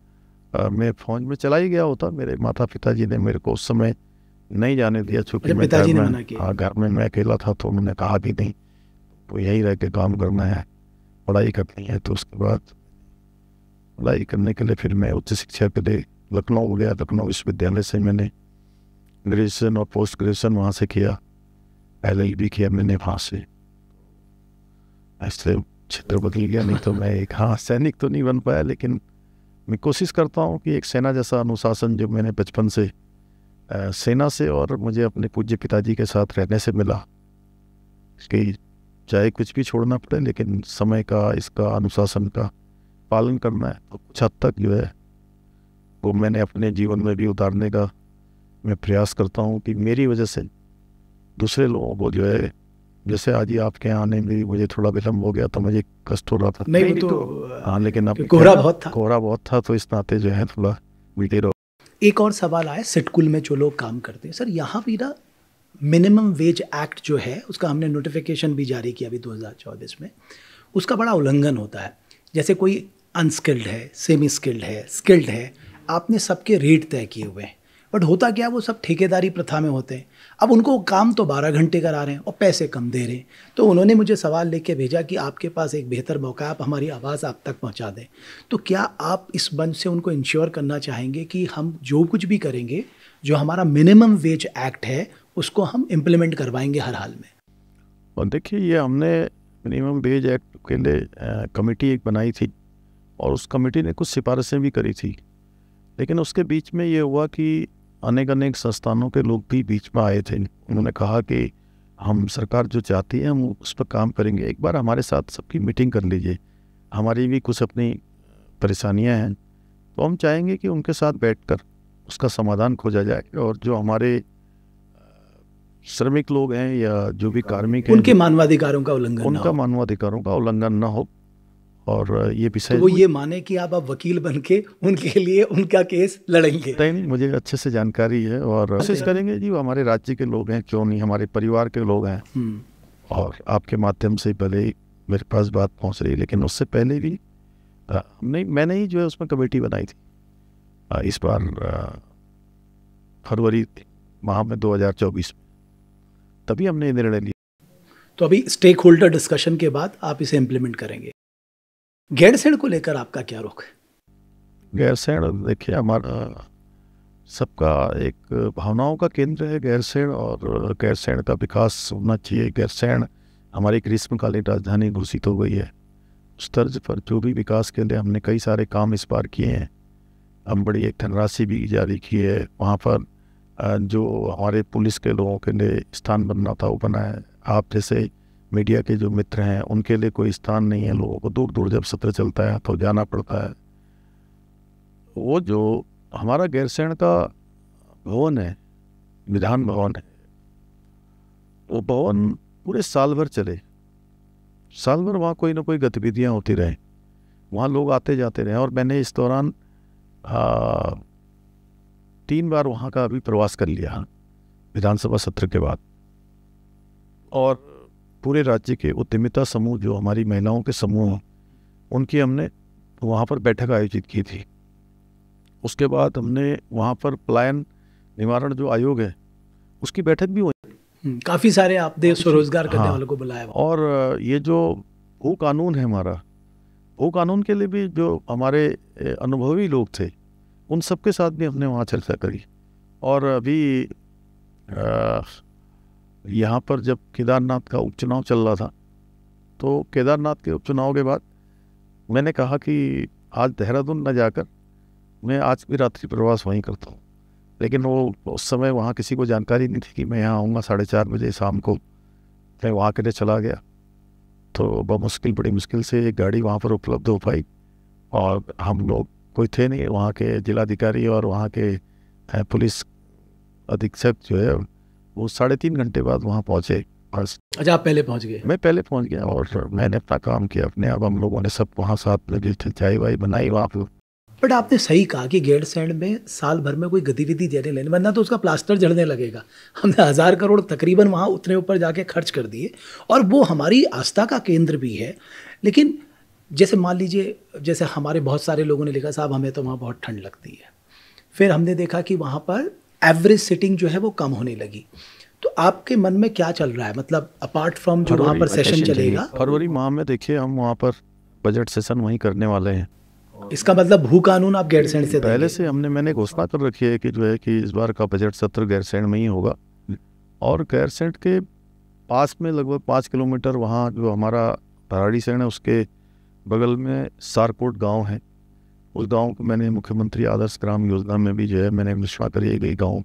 मैं फौज में चला ही गया होता। मेरे माता पिताजी ने मेरे को उस समय नहीं जाने दिया, चूँकि मैं पिताजी ने मना किया? हाँ, घर में मैं अकेला था, तो उन्होंने कहा कि नहीं, तो यहीं रह के काम करना है, पढ़ाई करनी है। तो उसके बाद पढ़ाई करने के लिए फिर मैं उच्च शिक्षा के लिए लखनऊ गया। लखनऊ विश्वविद्यालय से मैंने ग्रेजुएशन और पोस्ट ग्रेजुएशन वहाँ से किया, LLB किया मैंने वहाँ से। ऐसे क्षेत्र बदल गया, नहीं तो मैं एक सैनिक तो नहीं बन पाया, लेकिन मैं कोशिश करता हूँ कि एक सेना जैसा अनुशासन जो मैंने बचपन से सेना से और मुझे अपने पूज्य पिताजी के साथ रहने से मिला, कि चाहे कुछ भी छोड़ना पड़े लेकिन समय का, इसका अनुशासन का पालन करना है। तो कुछ हद तक जो है वो मैंने अपने जीवन में भी उतारने का मैं प्रयास करता हूँ कि मेरी वजह से दूसरे लोगों को जो है, जैसे आज ही आपके यहाँ आने में मुझे थोड़ा विलम्ब हो गया तो मुझे कष्ट हो रहा था। नहीं तो हाँ, लेकिन अब कोहरा बहुत था, कोहरा बहुत था, तो इस नाते जो है थोड़ा बीते रहो। एक और सवाल आया, सिटकुल में जो लोग काम करते हैं, सर यहाँ भी ना मिनिमम वेज एक्ट जो है उसका हमने नोटिफिकेशन भी जारी किया अभी 2024 में, उसका बड़ा उल्लंघन होता है। जैसे कोई अनस्किल्ड है, सेमी स्किल्ड है, स्किल्ड है, आपने सबके रेट तय किए हुए हैं, बट होता क्या, वो सब ठेकेदारी प्रथा में होते हैं। अब उनको काम तो 12 घंटे करा रहे हैं और पैसे कम दे रहे हैं। तो उन्होंने मुझे सवाल लेके भेजा कि आपके पास एक बेहतर मौका है, आप हमारी आवाज़ आप तक पहुंचा दें। तो क्या आप इस मंच से उनको इंश्योर करना चाहेंगे कि हम जो कुछ भी करेंगे, जो हमारा मिनिमम वेज एक्ट है उसको हम इम्प्लीमेंट करवाएंगे हर हाल में? और देखिए, ये हमने मिनिमम वेज एक्ट के लिए कमेटी एक बनाई थी और उस कमेटी ने कुछ सिफारिशें भी करी थी, लेकिन उसके बीच में ये हुआ कि अनेक अनेक संस्थानों के लोग भी बीच में आए थे। उन्होंने कहा कि हम सरकार जो चाहती है हम उस पर काम करेंगे, एक बार हमारे साथ सबकी मीटिंग कर लीजिए, हमारी भी कुछ अपनी परेशानियां हैं, तो हम चाहेंगे कि उनके साथ बैठकर उसका समाधान खोजा जाए और जो हमारे श्रमिक लोग हैं या जो भी कार्मिक हैं, उनके मानवाधिकारों का उल्लंघन उनका मानवाधिकारों का उल्लंघन न हो। और ये विषय तो वो ये माने कि आप अब वकील बन के उनके लिए उनका केस लड़ेंगे? नहीं, मुझे अच्छे से जानकारी है और कोशिश करेंगे जी, वो हमारे राज्य के लोग हैं, क्यों नहीं, हमारे परिवार के लोग हैं। और आपके माध्यम से भले ही मेरे पास बात पहुंच रही है, लेकिन उससे पहले भी मैंने ही जो है उसमें कमेटी बनाई थी इस बार फरवरी माह में 2024 में, तभी हमने ये निर्णय लिया। तो अभी स्टेक होल्डर डिस्कशन के बाद आप इसे इम्प्लीमेंट करेंगे। गैरसैंण को लेकर आपका क्या रुख है? गैरसैंण देखिए, हमारा सबका एक भावनाओं का केंद्र है गैरसैंण, और गैरसैंण का विकास होना चाहिए। गैरसैंण हमारी ग्रीष्मकालीन राजधानी घोषित हो गई है, उस तर्ज पर जो भी विकास के लिए हमने कई सारे काम इस बार किए हैं। हम बड़ी एक धनराशि भी जारी की है, वहाँ पर जो हमारे पुलिस के लोगों के लिए स्थान बनना था वो बना है। आप जैसे मीडिया के जो मित्र हैं उनके लिए कोई स्थान नहीं है, लोगों को दूर दूर जब सत्र चलता है तो जाना पड़ता है। वो जो हमारा गैरसैंण का भवन है, विधान भवन है, वो भवन पूरे साल भर चले, साल भर वहाँ कोई ना कोई गतिविधियाँ होती रहें, वहाँ लोग आते जाते रहे। और मैंने इस दौरान 3 बार वहाँ का अभी प्रवास कर लिया विधानसभा सत्र के बाद। और पूरे राज्य के उद्यमिता समूह, जो हमारी महिलाओं के समूह हैं, उनकी हमने वहाँ पर बैठक आयोजित की थी। उसके बाद हमने वहाँ पर पलायन निवारण जो आयोग है उसकी बैठक भी हुई। काफ़ी सारे आपने स्वरोजगार करने वालों को बुलाया। और ये जो भू कानून है हमारा, भू कानून के लिए भी जो हमारे अनुभवी लोग थे उन सबके साथ भी हमने वहाँ चर्चा करी। और अभी यहाँ पर जब केदारनाथ का उपचुनाव चल रहा था, तो केदारनाथ के उपचुनाव के बाद मैंने कहा कि आज देहरादून न जाकर मैं आज भी रात्रि प्रवास वहीं करता हूँ। लेकिन वो उस समय वहाँ किसी को जानकारी नहीं थी कि मैं यहाँ आऊँगा 4:30 बजे शाम को। मैं वहाँ के लिए चला गया तो बड़ी मुश्किल से एक गाड़ी वहाँ पर उपलब्ध हो पाई। और हम लोग कोई थे नहीं, वहाँ के जिलाधिकारी और वहाँ के पुलिस अधीक्षक जो है वो 3.5 घंटे बाद वहाँ पहुँचे। अच्छा, आप पहले पहुँच गए? मैं पहले पहुँच गया और मैंने अपना काम किया अपने। अब हम लोगों ने सब वहाँ साथ में चाय वाय बनाई वहाँ पर। बट आपने सही कहा कि गैरसैंण में साल भर में कोई गतिविधि देने लेने, वरना तो उसका प्लास्टर जड़ने लगेगा। हमने 1000 करोड़ तकरीबन वहाँ उतने ऊपर जाके खर्च कर दिए, और वो हमारी आस्था का केंद्र भी है। लेकिन जैसे मान लीजिए, जैसे हमारे बहुत सारे लोगों ने लिखा, साहब हमें तो वहाँ बहुत ठंड लगती है। फिर हमने देखा कि वहाँ पर एवरेज सिटिंग जो है वो कम होने लगी। तो आपके मन में क्या चल रहा है, मतलब अपार्ट फ्रॉम जो वहाँ पर सेशन चलेगा फरवरी माह में, देखिए हम वहाँ पर बजट सेशन वहीं करने वाले हैं। इसका मतलब भू कानून आप गैरसैंण से पहले से मैंने घोषणा कर रखी है कि जो है कि इस बार का बजट सत्र गैरसैंण में ही होगा। और गैरसैंण के पास में लगभग 5 किलोमीटर वहाँ जो हमारा भराड़ीसैंण है उसके बगल में सारकोट गांव है। उस गांव को मैंने मुख्यमंत्री आदर्श ग्राम योजना में भी जो है मैंने घोषणा करी है कि गाँव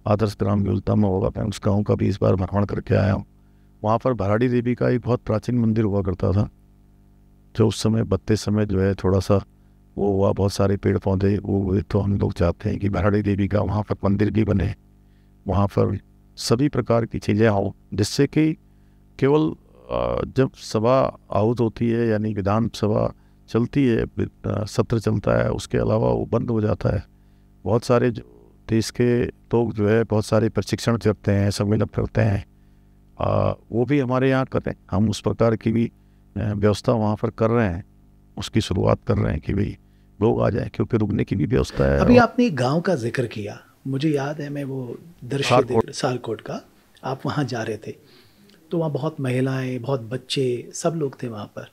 आदर्श ग्राम योजना में होगा। मैं उस गाँव का भी इस बार भ्रमण करके आया हूँ। वहाँ पर भराड़ी देवी का एक बहुत प्राचीन मंदिर हुआ करता था, जो उस समय बत्ते समय जो है थोड़ा सा वो हुआ, बहुत सारे पेड़ पौधे वो। तो हम लोग चाहते हैं कि भराड़ी देवी का वहाँ पर मंदिर भी बने, वहाँ पर सभी प्रकार की चीज़ें हो, जिससे कि केवल जब सभा आहूत होती है यानी विधानसभा चलती है, सत्र चलता है, उसके अलावा वो बंद हो जाता है। बहुत सारे जो देश के लोग जो है बहुत सारे प्रशिक्षण करते हैं, सम्मेलन करते हैं, वो भी हमारे यहाँ करें। हम उस प्रकार की भी व्यवस्था वहाँ पर कर रहे हैं, उसकी शुरुआत कर रहे हैं कि भाई लोग आ जाए, क्योंकि रुकने की भी व्यवस्था है। अभी आपने एक गांव का जिक्र किया, मुझे याद है, मैं वो दृश्य सारकोट का, आप वहाँ जा रहे थे तो वहाँ बहुत महिलाएं, बहुत बच्चे, सब लोग थे वहाँ पर।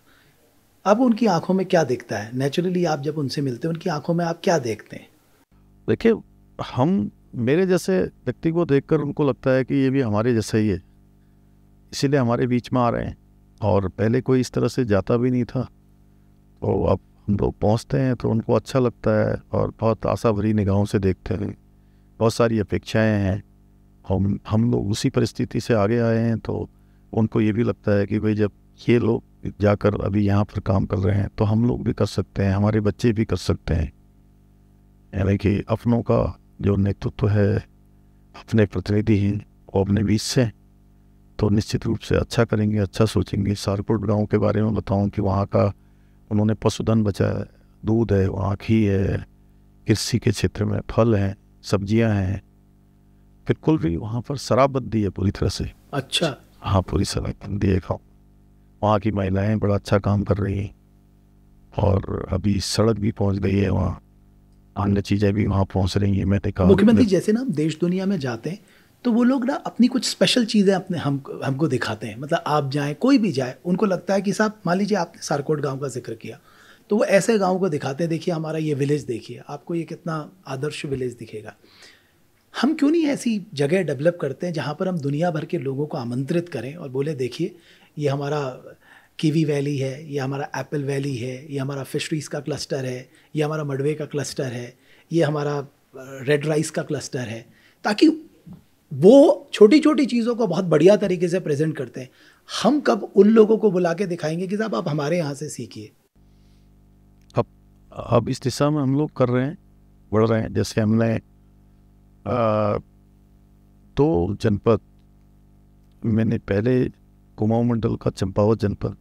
अब उनकी आंखों में क्या दिखता है? नेचुरली आप जब उनसे मिलते हैं उनकी आंखों में आप क्या देखते हैं? देखिए, हम मेरे जैसे व्यक्ति को देखकर उनको लगता है कि ये भी हमारे जैसा ही है, इसीलिए हमारे बीच में आ रहे हैं। और पहले कोई इस तरह से जाता भी नहीं था, तो अब हम लोग पहुँचते हैं तो उनको अच्छा लगता है और बहुत आशा भरी निगाहों से देखते हैं। बहुत सारी अपेक्षाएं हैं, हम लोग उसी परिस्थिति से आगे आए हैं, तो उनको ये भी लगता है कि भाई जब ये लोग जाकर अभी यहाँ पर काम कर रहे हैं तो हम लोग भी कर सकते हैं, हमारे बच्चे भी कर सकते हैं। यानी कि अपनों का जो नेतृत्व है, अपने प्रतिनिधि हैं वो अपने बीच से, तो निश्चित रूप से अच्छा करेंगे, अच्छा सोचेंगे। सारकोट गाँव के बारे में बताऊँ कि वहाँ का उन्होंने पशुधन बचाया, दूध है, वहाँ घी है, कृषि के क्षेत्र में फल हैं, सब्जियां हैं। बिल्कुल भी वहाँ पर शराबबंदी है पूरी तरह से। अच्छा, हाँ, पूरी शराबबंदी है। वहाँ की महिलाएं बड़ा अच्छा काम कर रही हैं, और अभी सड़क भी पहुँच गई है वहाँ, अन्य चीज़ें भी वहाँ पहुँच रही हैं। मैंने कहा मुख्यमंत्री जैसे ना हम देश दुनिया में जाते हैं तो वो लोग ना अपनी कुछ स्पेशल चीज़ें अपने हमको दिखाते हैं। मतलब आप जाएं, कोई भी जाए, उनको लगता है कि साहब, मान लीजिए आपने सारकोट गांव का जिक्र किया, तो वो ऐसे गांव को दिखाते हैं, देखिए हमारा ये विलेज, देखिए आपको ये कितना आदर्श विलेज दिखेगा। हम क्यों नहीं ऐसी जगह डेवलप करते हैं जहाँ पर हम दुनिया भर के लोगों को आमंत्रित करें और बोले देखिए ये हमारा कीवी वैली है, ये हमारा एप्पल वैली है, ये हमारा फिशरीज़ का क्लस्टर है, ये हमारा मडवे का क्लस्टर है, ये हमारा रेड राइस का क्लस्टर है, ताकि वो छोटी छोटी चीज़ों को बहुत बढ़िया तरीके से प्रेजेंट करते हैं। हम कब उन लोगों को बुला के दिखाएंगे कि साहब आप हमारे यहाँ से सीखिए? अब इस दिशा में हम लोग कर रहे हैं। बढ़ रहे हैं। जैसे हमने 2 जनपद, मैंने पहले कुमाऊं मंडल का चंपावत जनपद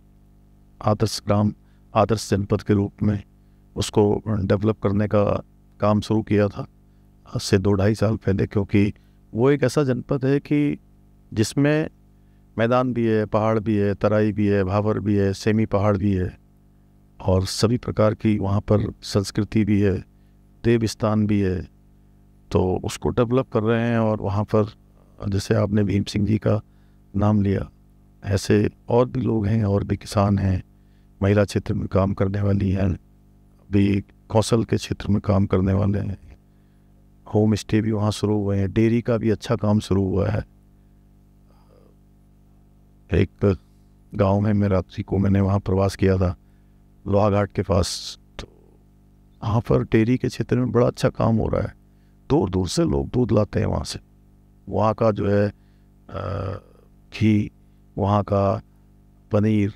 आदर्श जनपद के रूप में उसको डेवलप करने का काम शुरू किया था आज से 2-2.5 साल पहले, क्योंकि वो एक ऐसा जनपद है कि जिसमें मैदान भी है, पहाड़ भी है, तराई भी है, भावर भी है, सेमी पहाड़ भी है, और सभी प्रकार की वहाँ पर संस्कृति भी है, देव स्थान भी है। तो उसको डेवलप कर रहे हैं। और वहाँ पर जैसे आपने भीम सिंह जी का नाम लिया, ऐसे और भी लोग हैं, और भी किसान हैं, महिला क्षेत्र में काम करने वाली हैं, अभी कौशल के क्षेत्र में काम करने वाले हैं, होम स्टे भी वहाँ शुरू हुए हैं, डेयरी का भी अच्छा काम शुरू हुआ है। एक गांव में मैं रात्रि को मैंने वहाँ प्रवास किया था, लोहाघाट के पास, तो वहाँ पर डेयरी के क्षेत्र में बड़ा अच्छा काम हो रहा है। दूर दूर से लोग दूध लाते हैं वहाँ से, वहाँ का जो है घी, वहाँ का पनीर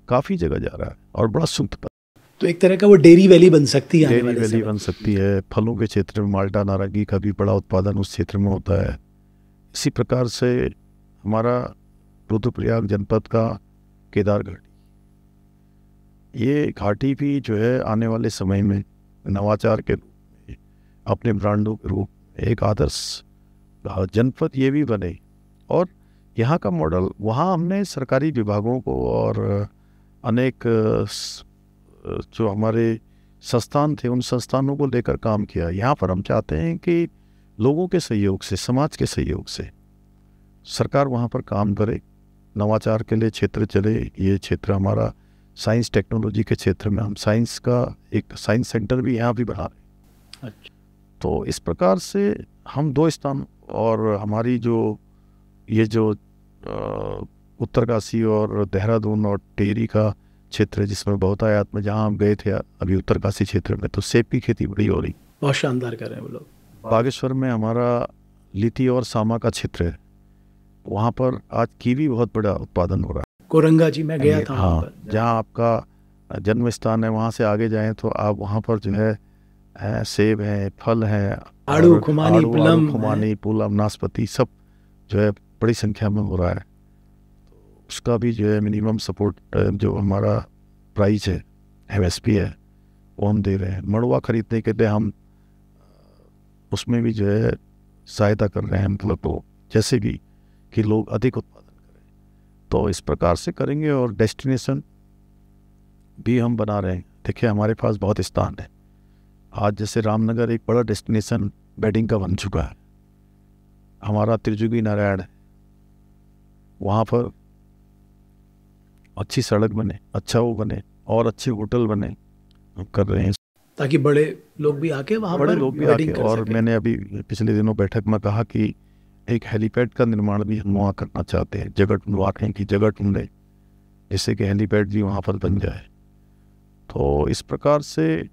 काफ़ी जगह जा रहा है और बड़ा शुद्ध। तो एक तरह का वो डेयरी वैली बन सकती है, डेयरी वैली बन सकती है। फलों के क्षेत्र में माल्टा नारंगी का भी बड़ा उत्पादन उस क्षेत्र में होता है। इसी प्रकार से हमारा रुद्रप्रयाग जनपद का केदार घाटी, ये घाटी भी जो है आने वाले समय में नवाचार के रूप में, अपने ब्रांडों के रूप में एक आदर्श जनपद ये भी बने। और यहाँ का मॉडल, वहाँ हमने सरकारी विभागों को और अनेक जो हमारे संस्थान थे उन संस्थानों को लेकर काम किया। यहाँ पर हम चाहते हैं कि लोगों के सहयोग से, समाज के सहयोग से सरकार वहाँ पर काम करे, नवाचार के लिए क्षेत्र चले। ये क्षेत्र हमारा साइंस टेक्नोलॉजी के क्षेत्र में, हम साइंस का एक साइंस सेंटर भी यहाँ भी बना रहे हैं। अच्छा। तो इस प्रकार से हम 2 स्थान, और हमारी जो ये जो उत्तरकाशी और देहरादून और टिहरी का क्षेत्र है जिसमें बहुत आयात में, जहाँ हम गए थे अभी उत्तरकाशी क्षेत्र में, तो सेब की खेती बड़ी हो रही, बहुत शानदार कर रहे हैं वो लोग। बागेश्वर में हमारा लीची और सामा का क्षेत्र है, वहाँ पर आज कीवी बहुत बड़ा उत्पादन हो रहा है। कोरंगा जी मैं गया था। हाँ, जहाँ आपका जन्म स्थान है वहाँ से आगे जाएं तो आप वहाँ पर जो है सेब है, फल है, आड़ू, खुमानी, पुलम, नाशपाती सब जो है बड़ी संख्या में हो रहा है। तो उसका भी जो है मिनिमम सपोर्ट, जो हमारा प्राइस है, MSP है, वो हम दे रहे हैं। मड़ुआ खरीदने के लिए हम उसमें भी जो है सहायता कर रहे हैं, मतलब तो जैसे भी कि लोग अधिक उत्पादन करें, तो इस प्रकार से करेंगे। और डेस्टिनेशन भी हम बना रहे हैं। देखिए हमारे पास बहुत स्थान है आज, जैसे रामनगर एक बड़ा डेस्टिनेशन वेडिंग का बन चुका है। हमारा त्रिजुगी नारायण है, वहाँ पर अच्छी सड़क बने, अच्छा वो बने और अच्छे होटल बने, हम कर रहे हैं ताकि बड़े लोग भी आके वहाँ पर लोग भी आके। और मैंने अभी पिछले दिनों बैठक में कहा कि एक हेलीपैड का निर्माण भी हम वहाँ करना चाहते हैं। जगह ढूंढवाते हैं कि जगह ढूंढे जिससे कि हेलीपैड भी वहाँ पर बन जाए। तो इस प्रकार से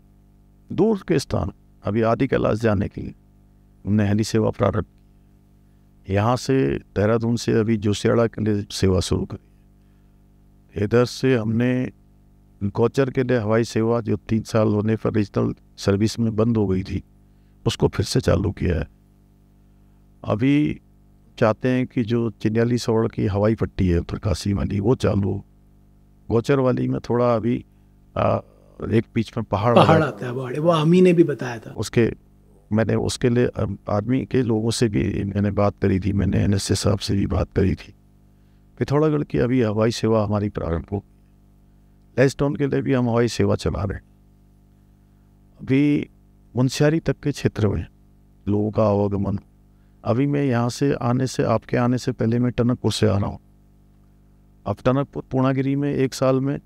दूर के स्थान, अभी आदि कैलाश जाने के लिए हमने हेली सेवा प्रारंभ की। यहाँ से देहरादून से अभी जोशियाड़ा के लिए सेवा शुरू करी। इधर से हमने गौचर के लिए हवाई सेवा, जो 3 साल होने पर रीजनल सर्विस में बंद हो गई थी, उसको फिर से चालू किया है। अभी चाहते हैं कि जो चिन्याली सौड़ की हवाई पट्टी है उत्तरकाशी वाली, वो चालू। गौचर वाली में थोड़ा अभी एक बीच में पहाड़ आता है, वो आर्मी ने भी बताया था। मैंने उसके लिए आर्मी के लोगों से भी मैंने बात करी थी, मैंने NSS साहब से भी बात करी थी। पिथौरागढ़ की अभी हवाई सेवा हमारी प्रारंभ हो। लेस्टोन के लिए भी हम हवाई सेवा चला रहे हैं। अभी मुंशियारी तक के क्षेत्र में लोगों का आवागमन, अभी मैं यहाँ से आपके आने से पहले मैं टनकपुर से आ रहा हूँ। अब टनकपुर पूर्णागिरी में एक साल में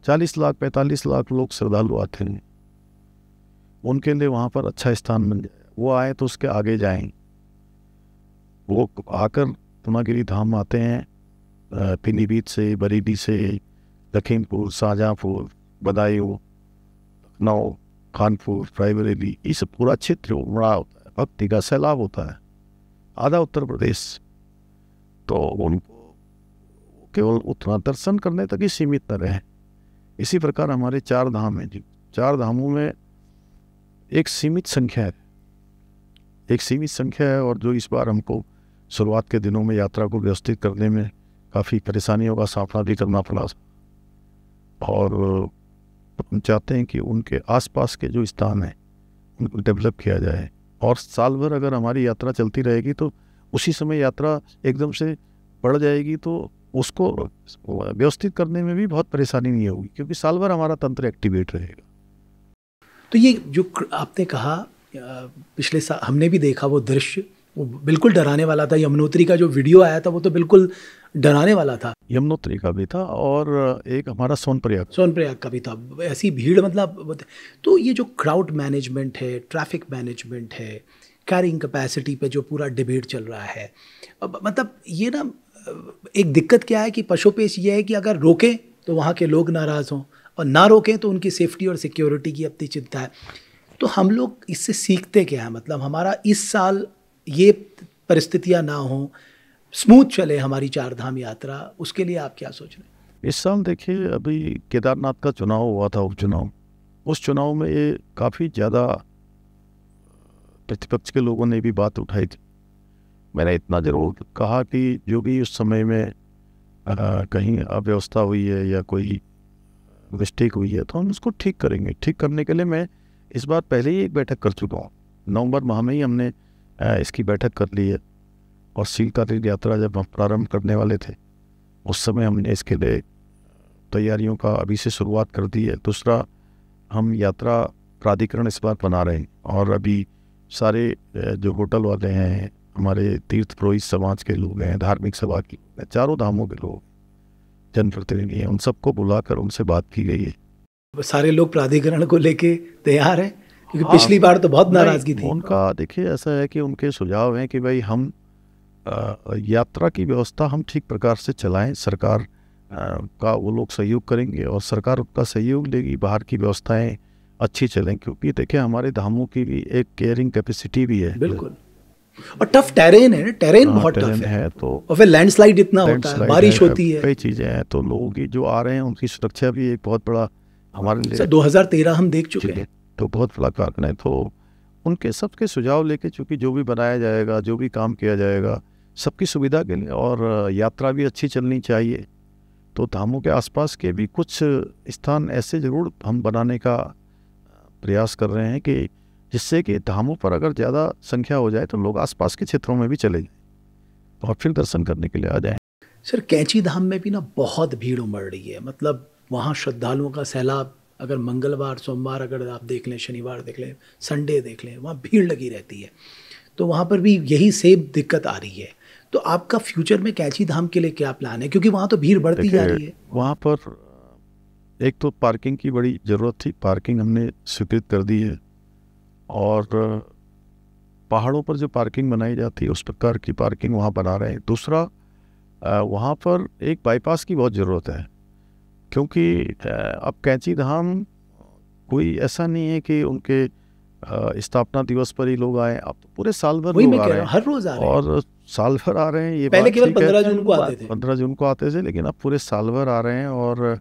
40 लाख 45 लाख लोग श्रद्धालु आते हैं। उनके लिए वहाँ पर अच्छा स्थान बन जाए, वो आए तो उसके आगे जाएं। वो आकर पूर्णागिरी धाम आते हैं पीलीभीत से, बरेली से, लखीमपुर, शाहजहाँपुर, बदायूं, लखनऊ, कानपुर, रायबरेली, ये सब पूरा क्षेत्र उमड़ा होता है, भक्ति का सैलाब होता है, आधा उत्तर प्रदेश। तो उनको केवल उतना दर्शन करने तक ही सीमित न रहे। इसी प्रकार हमारे 4 धाम हैं जी। 4 धामों में एक सीमित संख्या है, एक सीमित संख्या है, और जो इस बार हमको शुरुआत के दिनों में यात्रा को व्यवस्थित करने में काफ़ी परेशानियों का सामना भी करना पड़ा, और हम चाहते हैं कि उनके आसपास के जो स्थान हैं उनको डेवलप किया जाए, और साल भर अगर हमारी यात्रा चलती रहेगी तो उसी समय यात्रा एकदम से बढ़ जाएगी, तो उसको व्यवस्थित करने में भी बहुत परेशानी नहीं होगी, क्योंकि साल भर हमारा तंत्र एक्टिवेट रहेगा। तो ये जो आपने कहा, पिछले साल हमने भी देखा वो दृश्य, वो बिल्कुल डराने वाला था। यमुनोत्री का जो वीडियो आया था वो तो बिल्कुल डराने वाला था। यमुनोत्री का भी था, और एक हमारा सोनप्रयाग का भी था। ऐसी भीड़, मतलब तो ये जो क्राउड मैनेजमेंट है, ट्रैफिक मैनेजमेंट है, कैरिंग कैपेसिटी पे जो पूरा डिबेट चल रहा है, मतलब ये ना एक दिक्कत क्या है कि पशुपेश ये है कि अगर रोकें तो वहाँ के लोग नाराज़ हों, और ना रोकें तो उनकी सेफ्टी और सिक्योरिटी की अपनी चिंता है। तो हम लोग इससे सीखते क्या है? मतलब हमारा इस साल ये परिस्थितियाँ ना हों, स्मूथ चले हमारी चार धाम यात्रा, उसके लिए आप क्या सोच रहे हैं? इस साल देखिए, अभी केदारनाथ का चुनाव हुआ था, उपचुनाव। उस चुनाव में ये काफ़ी ज़्यादा प्रतिपक्ष के लोगों ने भी बात उठाई थी। मैंने इतना ज़रूर कहा कि जो भी उस समय में कहीं अव्यवस्था हुई है या कोई मिस्टेक हुई है तो हम उसको ठीक करेंगे। ठीक करने के लिए मैं इस बार पहले ही एक बैठक कर चुका हूँ। नवंबर माह में ही हमने इसकी बैठक कर ली है, और सीता तीर्थ यात्रा जब हम प्रारंभ करने वाले थे उस समय हमने इसके लिए तैयारियों का अभी से शुरुआत कर दी है। दूसरा, हम यात्रा प्राधिकरण इस बार बना रहे हैं, और अभी सारे जो होटल वाले हैं, हमारे तीर्थ पुरोहित समाज के लोग हैं, धार्मिक सभा के लोग हैं, चारों धामों के लोग, जनप्रतिनिधि हैं, उन सबको बुलाकर उनसे बात की गई है। सारे लोग प्राधिकरण को लेके तैयार हैं, क्योंकि पिछली बार तो बहुत नाराज़गी थी उनका। देखिए, ऐसा है कि उनके सुझाव हैं कि भाई हम यात्रा की व्यवस्था हम ठीक प्रकार से चलाएं, सरकार का वो लोग सहयोग करेंगे और सरकार उनका सहयोग लेगी, बाहर की व्यवस्थाएं अच्छी चलें, क्योंकि देखिए हमारे धामों की भी एक केयरिंग कैपेसिटी भी है। बिल्कुल, और टफ टेरेन है, टेरेन बहुत टफ है, तो और फिर लैंडस्लाइड इतना होता है, बारिश होती है, कई चीज़ें हैं, तो लोगों की जो आ रहे हैं उनकी सुरक्षा भी एक बहुत बड़ा हमारे लिए 2013 हम देख चुके हैं, तो बहुत बड़ा कारण है। तो उनके सबके सुझाव लेके, चूँकि जो भी बनाया जाएगा, जो भी काम किया जाएगा सबकी सुविधा के लिए, और यात्रा भी अच्छी चलनी चाहिए, तो धामों के आसपास के भी कुछ स्थान ऐसे ज़रूर हम बनाने का प्रयास कर रहे हैं कि जिससे कि धामों पर अगर ज़्यादा संख्या हो जाए तो लोग आसपास के क्षेत्रों में भी चले जाएं और फिर दर्शन करने के लिए आ जाएं। सर, कैंची धाम में भी ना बहुत भीड़ उमड़ रही है, मतलब वहाँ श्रद्धालुओं का सैलाब, अगर मंगलवार सोमवार अगर आप देख लें, शनिवार देख लें, संडे देख लें, वहाँ भीड़ लगी रहती है। तो वहाँ पर भी यही सेम दिक्कत आ रही है। तो आपका फ्यूचर में कैंची धाम के लिए क्या प्लान है, क्योंकि वहाँ तो भीड़ बढ़ती जा रही है? वहाँ पर एक तो पार्किंग की बड़ी ज़रूरत थी, पार्किंग हमने स्वीकृत कर दी है, और पहाड़ों पर जो पार्किंग बनाई जाती है उस प्रकार की पार्किंग वहाँ बना रहे हैं। दूसरा, वहाँ पर एक बाईपास की बहुत ज़रूरत है, क्योंकि अब कैंची धाम कोई ऐसा नहीं है कि उनके स्थापना दिवस पर ही लोग आए, अब तो पूरे साल भर लोग आ रहे हैं, हर रोज आ रहे हैं, और साल भर आ रहे हैं। ये पहले केवल 15 जून को आते थे, 15 जून को आते थे, लेकिन अब पूरे साल भर आ रहे हैं। और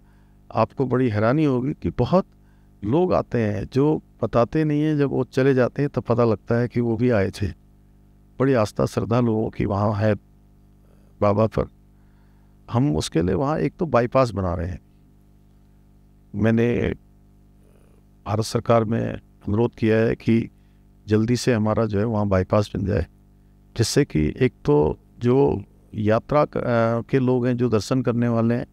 आपको बड़ी हैरानी होगी कि बहुत लोग आते हैं जो बताते नहीं हैं, जब वो चले जाते हैं तब पता लगता है कि वो भी आए थे। बड़ी आस्था श्रद्धा लोगों की वहाँ है बाबा पर। हम उसके लिए वहाँ एक तो बाईपास बना रहे हैं। मैंने भारत सरकार में अनुरोध किया है कि जल्दी से हमारा जो है वहाँ बाईपास बन जाए, जिससे कि एक तो जो यात्रा के लोग हैं, जो दर्शन करने वाले हैं,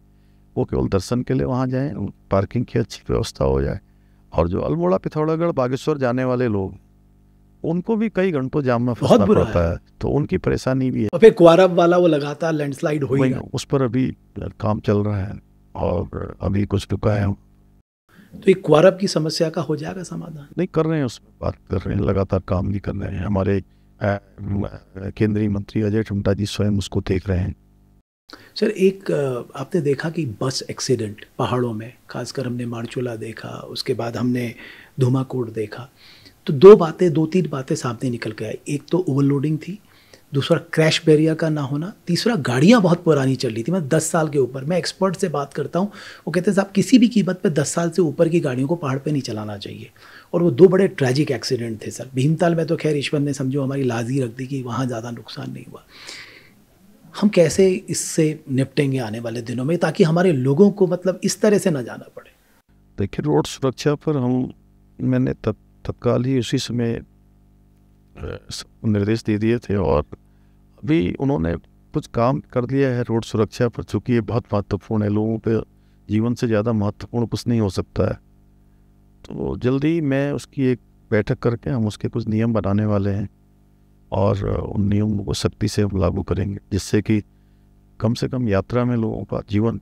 वो केवल दर्शन के लिए वहाँ जाएं, पार्किंग की अच्छी व्यवस्था हो जाए, और जो अल्मोड़ा पिथौरागढ़ बागेश्वर जाने वाले लोग, उनको भी कई घंटों जाम में फंसना पड़ता है, तो उनकी परेशानी भी है। और फिर क्वारब वाला वो लगातार लैंडस्लाइड हो ही, उस पर अभी काम चल रहा है और अभी कुछ रुका है। तो एक क्वारब की समस्या का हो जाएगा समाधान? नहीं, कर रहे हैं, उस पर बात कर रहे हैं, लगातार काम भी कर रहे हैं। हमारे केंद्रीय मंत्री अजय टुंटा जी स्वयं उसको देख रहे हैं। सर, एक आपने देखा कि बस एक्सीडेंट पहाड़ों में, खासकर हमने मारचूला देखा, उसके बाद हमने धुमाकोट देखा, तो दो तीन बातें सामने निकल के आई। एक तो ओवरलोडिंग थी, दूसरा क्रैश बैरियर का ना होना, तीसरा गाड़ियाँ बहुत पुरानी चल रही थी, मैं 10 साल के ऊपर। मैं एक्सपर्ट से बात करता हूँ, वो कहते हैं साहब किसी भी कीमत पे 10 साल से ऊपर की गाड़ियों को पहाड़ पे नहीं चलाना चाहिए। और वो 2 बड़े ट्रैजिक एक्सीडेंट थे सर। भीमताल में तो खैर ईश्वर ने समझो हमारी लाजी रख दी कि वहाँ ज़्यादा नुकसान नहीं हुआ। हम कैसे इससे निपटेंगे आने वाले दिनों में, ताकि हमारे लोगों को मतलब इस तरह से ना जाना पड़े? देखिए, रोड सुरक्षा पर मैंने तत्काल ही उसी समय निर्देश दे दिए थे, और अभी उन्होंने कुछ काम कर दिया है रोड सुरक्षा पर, चूँकि ये बहुत महत्वपूर्ण है, लोगों के जीवन से ज़्यादा महत्वपूर्ण कुछ नहीं हो सकता है। तो जल्दी मैं उसकी एक बैठक करके हम उसके कुछ नियम बनाने वाले हैं, और उन नियमों को सख्ती से हम लागू करेंगे, जिससे कि कम से कम यात्रा में लोगों का जीवन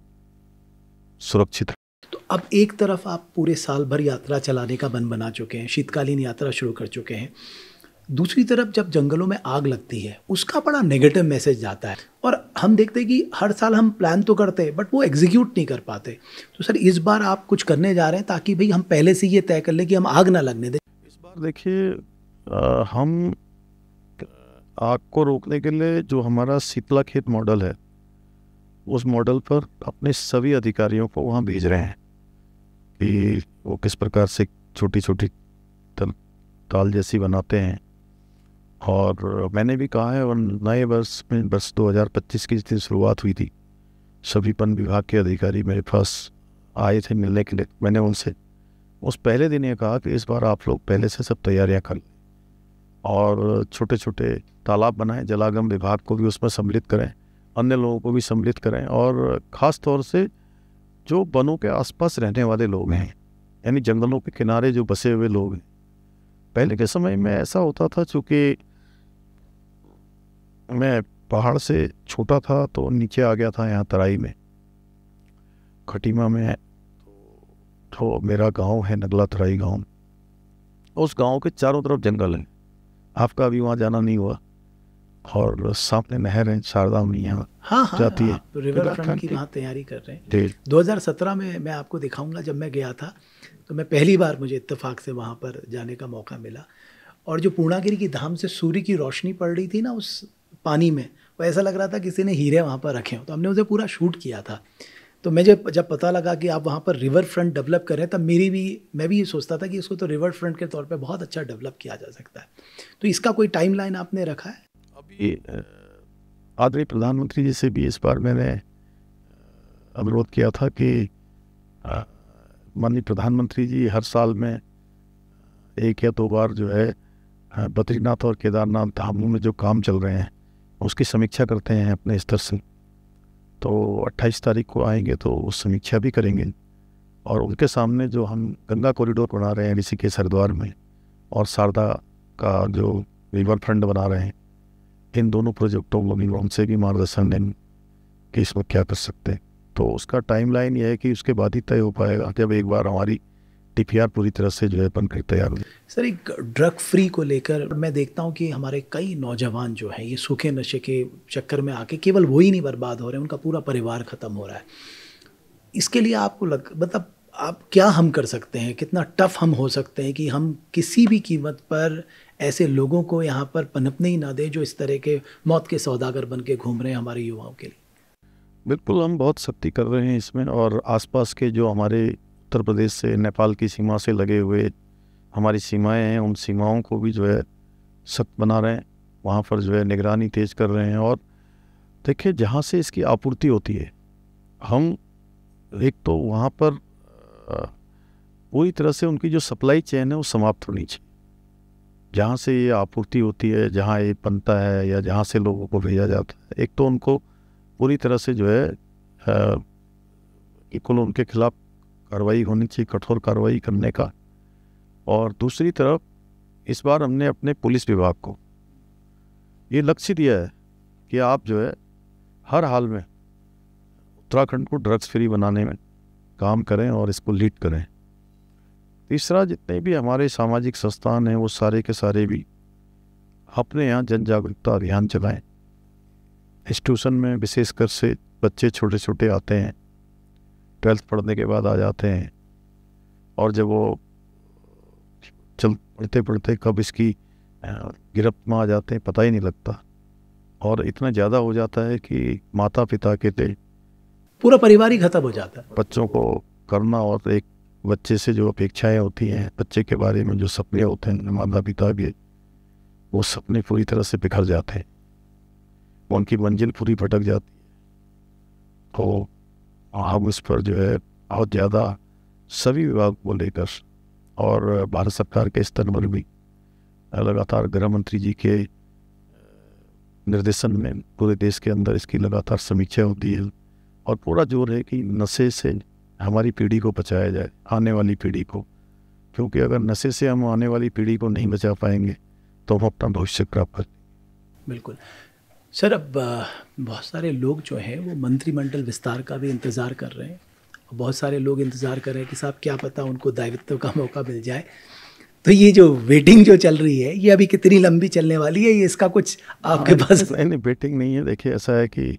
सुरक्षित है। तो अब एक तरफ आप पूरे साल भर यात्रा चलाने का मन बना चुके हैं, शीतकालीन यात्रा शुरू कर चुके हैं। दूसरी तरफ जब जंगलों में आग लगती है उसका बड़ा नेगेटिव मैसेज जाता है, और हम देखते हैं कि हर साल हम प्लान तो करते हैं बट वो एग्जीक्यूट नहीं कर पाते। तो सर इस बार आप कुछ करने जा रहे हैं ताकि भाई हम पहले से ये तय कर लें कि हम आग ना लगने दें? इस बार देखिए, हम आग को रोकने के लिए जो हमारा शीतला खेत मॉडल है, उस मॉडल पर अपने सभी अधिकारियों को वहाँ भेज रहे हैं कि वो किस प्रकार से छोटी छोटी ताल जैसी बनाते हैं। और मैंने भी कहा है, और नए वर्ष में, वर्ष 2025 की जिस दिन शुरुआत हुई थी, सभी वन विभाग के अधिकारी मेरे पास आए थे मिलने के लिए। मैंने उनसे उस पहले दिन ये कहा कि इस बार आप लोग पहले से सब तैयारियां कर लें, और छोटे छोटे तालाब बनाएं, जलागम विभाग को भी उसमें सम्मिलित करें, अन्य लोगों को भी सम्मिलित करें, और ख़ास तौर से जो वनों के आसपास रहने वाले लोग हैं, यानी जंगलों के किनारे जो बसे हुए लोग हैं। पहले के समय में ऐसा होता था, चूँकि मैं पहाड़ से छोटा था तो नीचे आ गया था यहाँ तराई में, खटीमा में। तो मेरा गांव है नगला तराई गांव, उस गांव के चारों तरफ जंगल है। आपका अभी वहाँ जाना नहीं हुआ, और सामने नहर है, शारदा मैया हाँ जाती है। रिवर फ्रंट की वहाँ तैयारी कर रहे हैं। 2017 में मैं आपको दिखाऊंगा, जब मैं गया था तो मैं पहली बार, मुझे इत्तेफाक से वहाँ पर जाने का मौका मिला, और जो पूर्णागिरि की धाम से सूर्य की रोशनी पड़ रही थी ना उस पानी में, वो ऐसा लग रहा था किसी ने हीरे वहाँ पर रखे हों। तो हमने उसे पूरा शूट किया था। तो मुझे जब पता लगा कि आप वहाँ पर रिवर फ्रंट डेवलप कर रहे हैं, तब मैं भी ये सोचता था कि इसको तो रिवर फ्रंट के तौर पे बहुत अच्छा डेवलप किया जा सकता है। तो इसका कोई टाइमलाइन आपने रखा है? अभी आदरणीय प्रधानमंत्री जी से भी इस बार मैंने अनुरोध किया था कि माननीय प्रधानमंत्री जी हर साल में 1 या 2 बार जो है बद्रीनाथ और केदारनाथ धामों में जो काम चल रहे हैं उसकी समीक्षा करते हैं अपने स्तर से। तो 28 तारीख को आएंगे तो उस समीक्षा भी करेंगे, और उनके सामने जो हम गंगा कॉरिडोर बना रहे हैं ऋषिकेश हरिद्वार में, और शारदा का जो रिवर फ्रंट बना रहे हैं, इन दोनों प्रोजेक्टों को भी उनसे भी मार्गदर्शन लेंगे कि इसमें क्या कर सकते हैं। तो उसका टाइमलाइन ये है कि उसके बाद ही तय हो पाएगा, जब एक बार हमारी DPR पूरी तरह से जो है बनकर तैयार हो। सर एक ड्रग फ्री को लेकर मैं देखता हूँ कि हमारे कई नौजवान जो हैं ये सूखे नशे के चक्कर में आके केवल वो ही नहीं बर्बाद हो रहे हैं, उनका पूरा परिवार ख़त्म हो रहा है। इसके लिए आपको मतलब आप क्या हम कर सकते हैं, कितना टफ हम हो सकते हैं कि हम किसी भी कीमत पर ऐसे लोगों को यहाँ पर पनपने ही ना दें जो इस तरह के मौत के सौदागर बन के घूम रहे हैं हमारे युवाओं के लिए? बिल्कुल, हम बहुत सख्ती कर रहे हैं इसमें, और आसपास के जो हमारे उत्तर प्रदेश से नेपाल की सीमा से लगे हुए हमारी सीमाएं हैं, उन सीमाओं को भी जो है सख्त बना रहे हैं, वहाँ पर जो है निगरानी तेज कर रहे हैं। और देखिए, जहाँ से इसकी आपूर्ति होती है, हम एक तो वहाँ पर पूरी तरह से उनकी जो सप्लाई चेन है वो समाप्त होनी चाहिए। जहाँ से ये आपूर्ति होती है, जहाँ ये बनता है, या जहाँ से लोगों को भेजा जाता है, एक तो उनको पूरी तरह से जो है बिल्कुल उनके खिलाफ कार्रवाई होनी चाहिए, कठोर कार्रवाई करने का। और दूसरी तरफ इस बार हमने अपने पुलिस विभाग को ये लक्ष्य दिया है कि आप जो है हर हाल में उत्तराखंड को ड्रग्स फ्री बनाने में काम करें और इसको लीड करें। तीसरा, जितने भी हमारे सामाजिक संस्थान हैं वो सारे के सारे भी अपने यहाँ जन जागरूकता अभियान चलाएं। इंस्टीट्यूशन में विशेषकर से बच्चे छोटे छोटे आते हैं, 12th पढ़ने के बाद आ जाते हैं, और जब वो पढ़ते पढ़ते कब इसकी गिरफ्त में आ जाते हैं पता ही नहीं लगता। और इतना ज़्यादा हो जाता है कि माता पिता के लिए पूरा परिवार ही खत्म हो जाता है। बच्चों को करना और एक बच्चे से जो अपेक्षाएं होती हैं, बच्चे के बारे में जो सपने होते हैं माता पिता के, वो सपने पूरी तरह से बिखर जाते हैं, उनकी मंजिल पूरी भटक जाती है। तो हम इस पर जो है बहुत ज़्यादा सभी विभाग को लेकर और भारत सरकार के स्तर पर भी लगातार गृह मंत्री जी के निर्देशन में पूरे देश के अंदर इसकी लगातार समीक्षा होती है और पूरा जोर है कि नशे से हमारी पीढ़ी को बचाया जाए, आने वाली पीढ़ी को, क्योंकि अगर नशे से हम आने वाली पीढ़ी को नहीं बचा पाएंगे तो हम अपना भविष्य खराब कर। बिल्कुल सर, अब बहुत सारे लोग जो हैं वो मंत्रिमंडल विस्तार का भी इंतज़ार कर रहे हैं और बहुत सारे लोग इंतज़ार कर रहे हैं कि साहब क्या पता उनको दायित्व का मौका मिल जाए। तो ये जो वेटिंग जो चल रही है ये अभी कितनी लंबी चलने वाली है, ये इसका कुछ आपके पास? नहीं, वेटिंग नहीं है। देखिए ऐसा है कि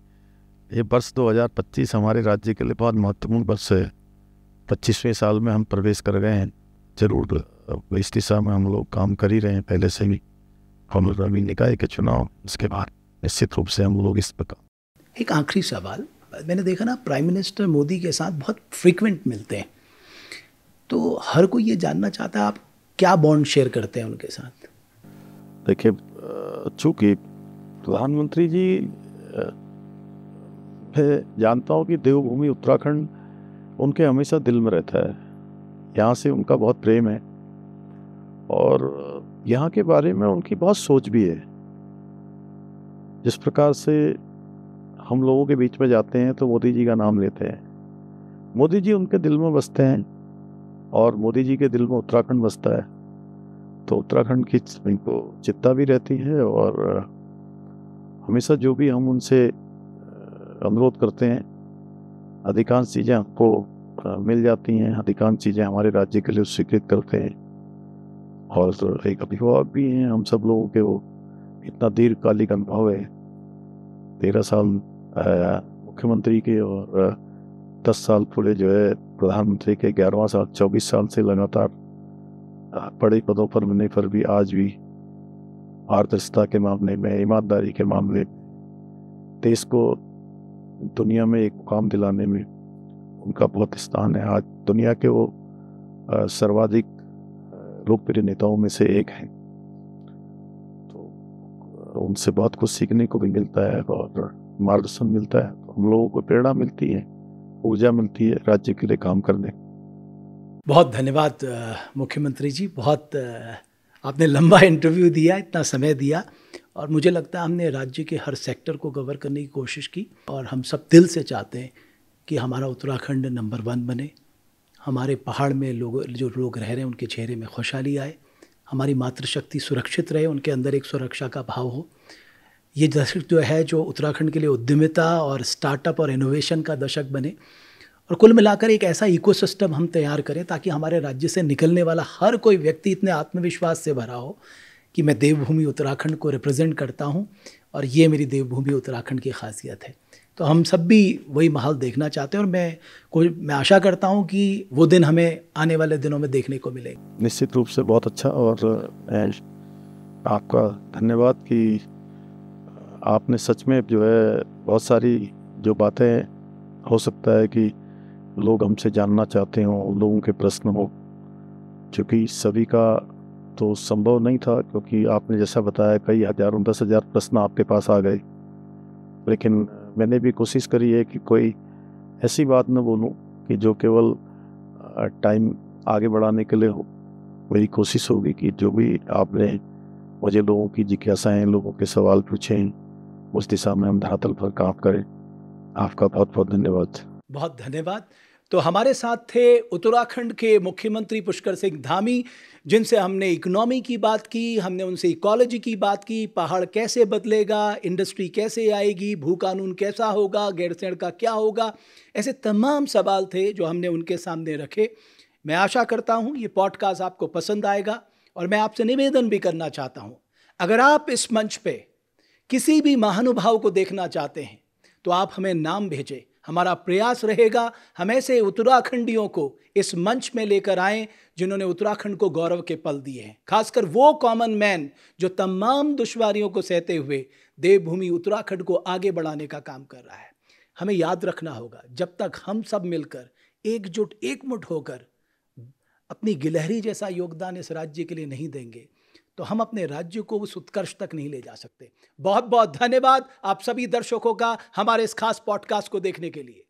ये वर्ष 2025 हमारे राज्य के लिए बहुत महत्वपूर्ण वर्ष है। 25वें साल में हम प्रवेश कर गए हैं। जरूर इस दिशा में हम लोग काम कर ही रहे हैं पहले से भी। हम अभी निकाय के चुनाव इसके बाद निश्चित रूप से हम लोग इस पर। एक आखिरी सवाल, मैंने देखा ना प्राइम मिनिस्टर मोदी के साथ बहुत फ्रीक्वेंट मिलते हैं, तो हर कोई ये जानना चाहता है आप क्या बॉन्ड शेयर करते हैं उनके साथ? देखिए चूँकि प्रधानमंत्री जी मैं जानता हूँ कि देवभूमि उत्तराखंड उनके हमेशा दिल में रहता है। यहाँ से उनका बहुत प्रेम है और यहाँ के बारे में उनकी बहुत सोच भी है। जिस प्रकार से हम लोगों के बीच में जाते हैं तो मोदी जी का नाम लेते हैं, मोदी जी उनके दिल में बसते हैं और मोदी जी के दिल में उत्तराखंड बसता है। तो उत्तराखंड की इनको चिंता भी रहती है और हमेशा जो भी हम उनसे अनुरोध करते हैं अधिकांश चीज़ें हमको मिल जाती हैं, अधिकांश चीज़ें हमारे राज्य के लिए स्वीकृत करते हैं। और एक अभिभावक भी हैं हम सब लोगों के, वो इतना दीर्घकालिक अनुभव है, 13 साल मुख्यमंत्री के और 10 साल पूरे जो है प्रधानमंत्री के, 11वां साल, 24 साल से लगातार बड़े पदों पर मिलने पर भी आज भी पारदर्शिता के मामले में, ईमानदारी के मामले में, देश को दुनिया में एक मुकाम दिलाने में उनका बहुत स्थान है। आज दुनिया के वो सर्वाधिक लोकप्रिय नेताओं में से एक हैं। तो उनसे बहुत कुछ सीखने को भी मिलता है और मार्गदर्शन मिलता है। तो हम लोगों को प्रेरणा मिलती है, ऊर्जा मिलती है राज्य के लिए काम करने। बहुत धन्यवाद मुख्यमंत्री जी, बहुत आपने लंबा इंटरव्यू दिया, इतना समय दिया और मुझे लगता है हमने राज्य के हर सेक्टर को कवर करने की कोशिश की और हम सब दिल से चाहते हैं कि हमारा उत्तराखंड नंबर 1 बने, हमारे पहाड़ में जो लोग रह रहे हैं उनके चेहरे में खुशहाली आए, हमारी मातृशक्ति सुरक्षित रहे, उनके अंदर एक सुरक्षा का भाव हो। ये दशक जो है जो उत्तराखंड के लिए उद्यमिता और स्टार्टअप और इनोवेशन का दशक बने और कुल मिलाकर एक ऐसा इकोसिस्टम हम तैयार करें ताकि हमारे राज्य से निकलने वाला हर कोई व्यक्ति इतने आत्मविश्वास से भरा हो कि मैं देवभूमि उत्तराखंड को रिप्रेजेंट करता हूं और ये मेरी देवभूमि उत्तराखंड की खासियत है। तो हम सब भी वही माहौल देखना चाहते हैं और मैं आशा करता हूं कि वो दिन हमें आने वाले दिनों में देखने को मिले। निश्चित रूप से बहुत अच्छा और आपका धन्यवाद कि आपने सच में जो है बहुत सारी जो बातें हो सकता है कि लोग हमसे जानना चाहते हों, लोगों के प्रश्न हो, क्योंकि सभी का तो संभव नहीं था, क्योंकि आपने जैसा बताया कई हजारों 10,000 प्रश्न आपके पास आ गए। लेकिन मैंने भी कोशिश करी है कि कोई ऐसी बात न बोलूं कि जो केवल टाइम आगे बढ़ाने के लिए हो। मेरी कोशिश होगी कि जो भी आपने मुझे लोगों की जिज्ञासाएं, लोगों के सवाल पूछे, उस दिशा में हम धरातल पर काम करें। आपका बहुत बहुत धन्यवाद। बहुत धन्यवाद। तो हमारे साथ थे उत्तराखंड के मुख्यमंत्री पुष्कर सिंह धामी, जिनसे हमने इकोनॉमी की बात की, हमने उनसे इकोलॉजी की बात की, पहाड़ कैसे बदलेगा, इंडस्ट्री कैसे आएगी, भू कानून कैसा होगा, गैरसैंण का क्या होगा, ऐसे तमाम सवाल थे जो हमने उनके सामने रखे। मैं आशा करता हूँ ये पॉडकास्ट आपको पसंद आएगा और मैं आपसे निवेदन भी करना चाहता हूँ, अगर आप इस मंच पे किसी भी महानुभाव को देखना चाहते हैं तो आप हमें नाम भेजें। हमारा प्रयास रहेगा हम ऐसे उत्तराखंडियों को इस मंच में लेकर आएं जिन्होंने उत्तराखंड को गौरव के पल दिए हैं, खासकर वो कॉमन मैन जो तमाम दुश्वारियों को सहते हुए देवभूमि उत्तराखंड को आगे बढ़ाने का काम कर रहा है। हमें याद रखना होगा, जब तक हम सब मिलकर एकजुट एकमुठ होकर अपनी गिलहरी जैसा योगदान इस राज्य के लिए नहीं देंगे तो हम अपने राज्य को उस उत्कर्ष तक नहीं ले जा सकते। बहुत बहुत धन्यवाद आप सभी दर्शकों का हमारे इस खास पॉडकास्ट को देखने के लिए।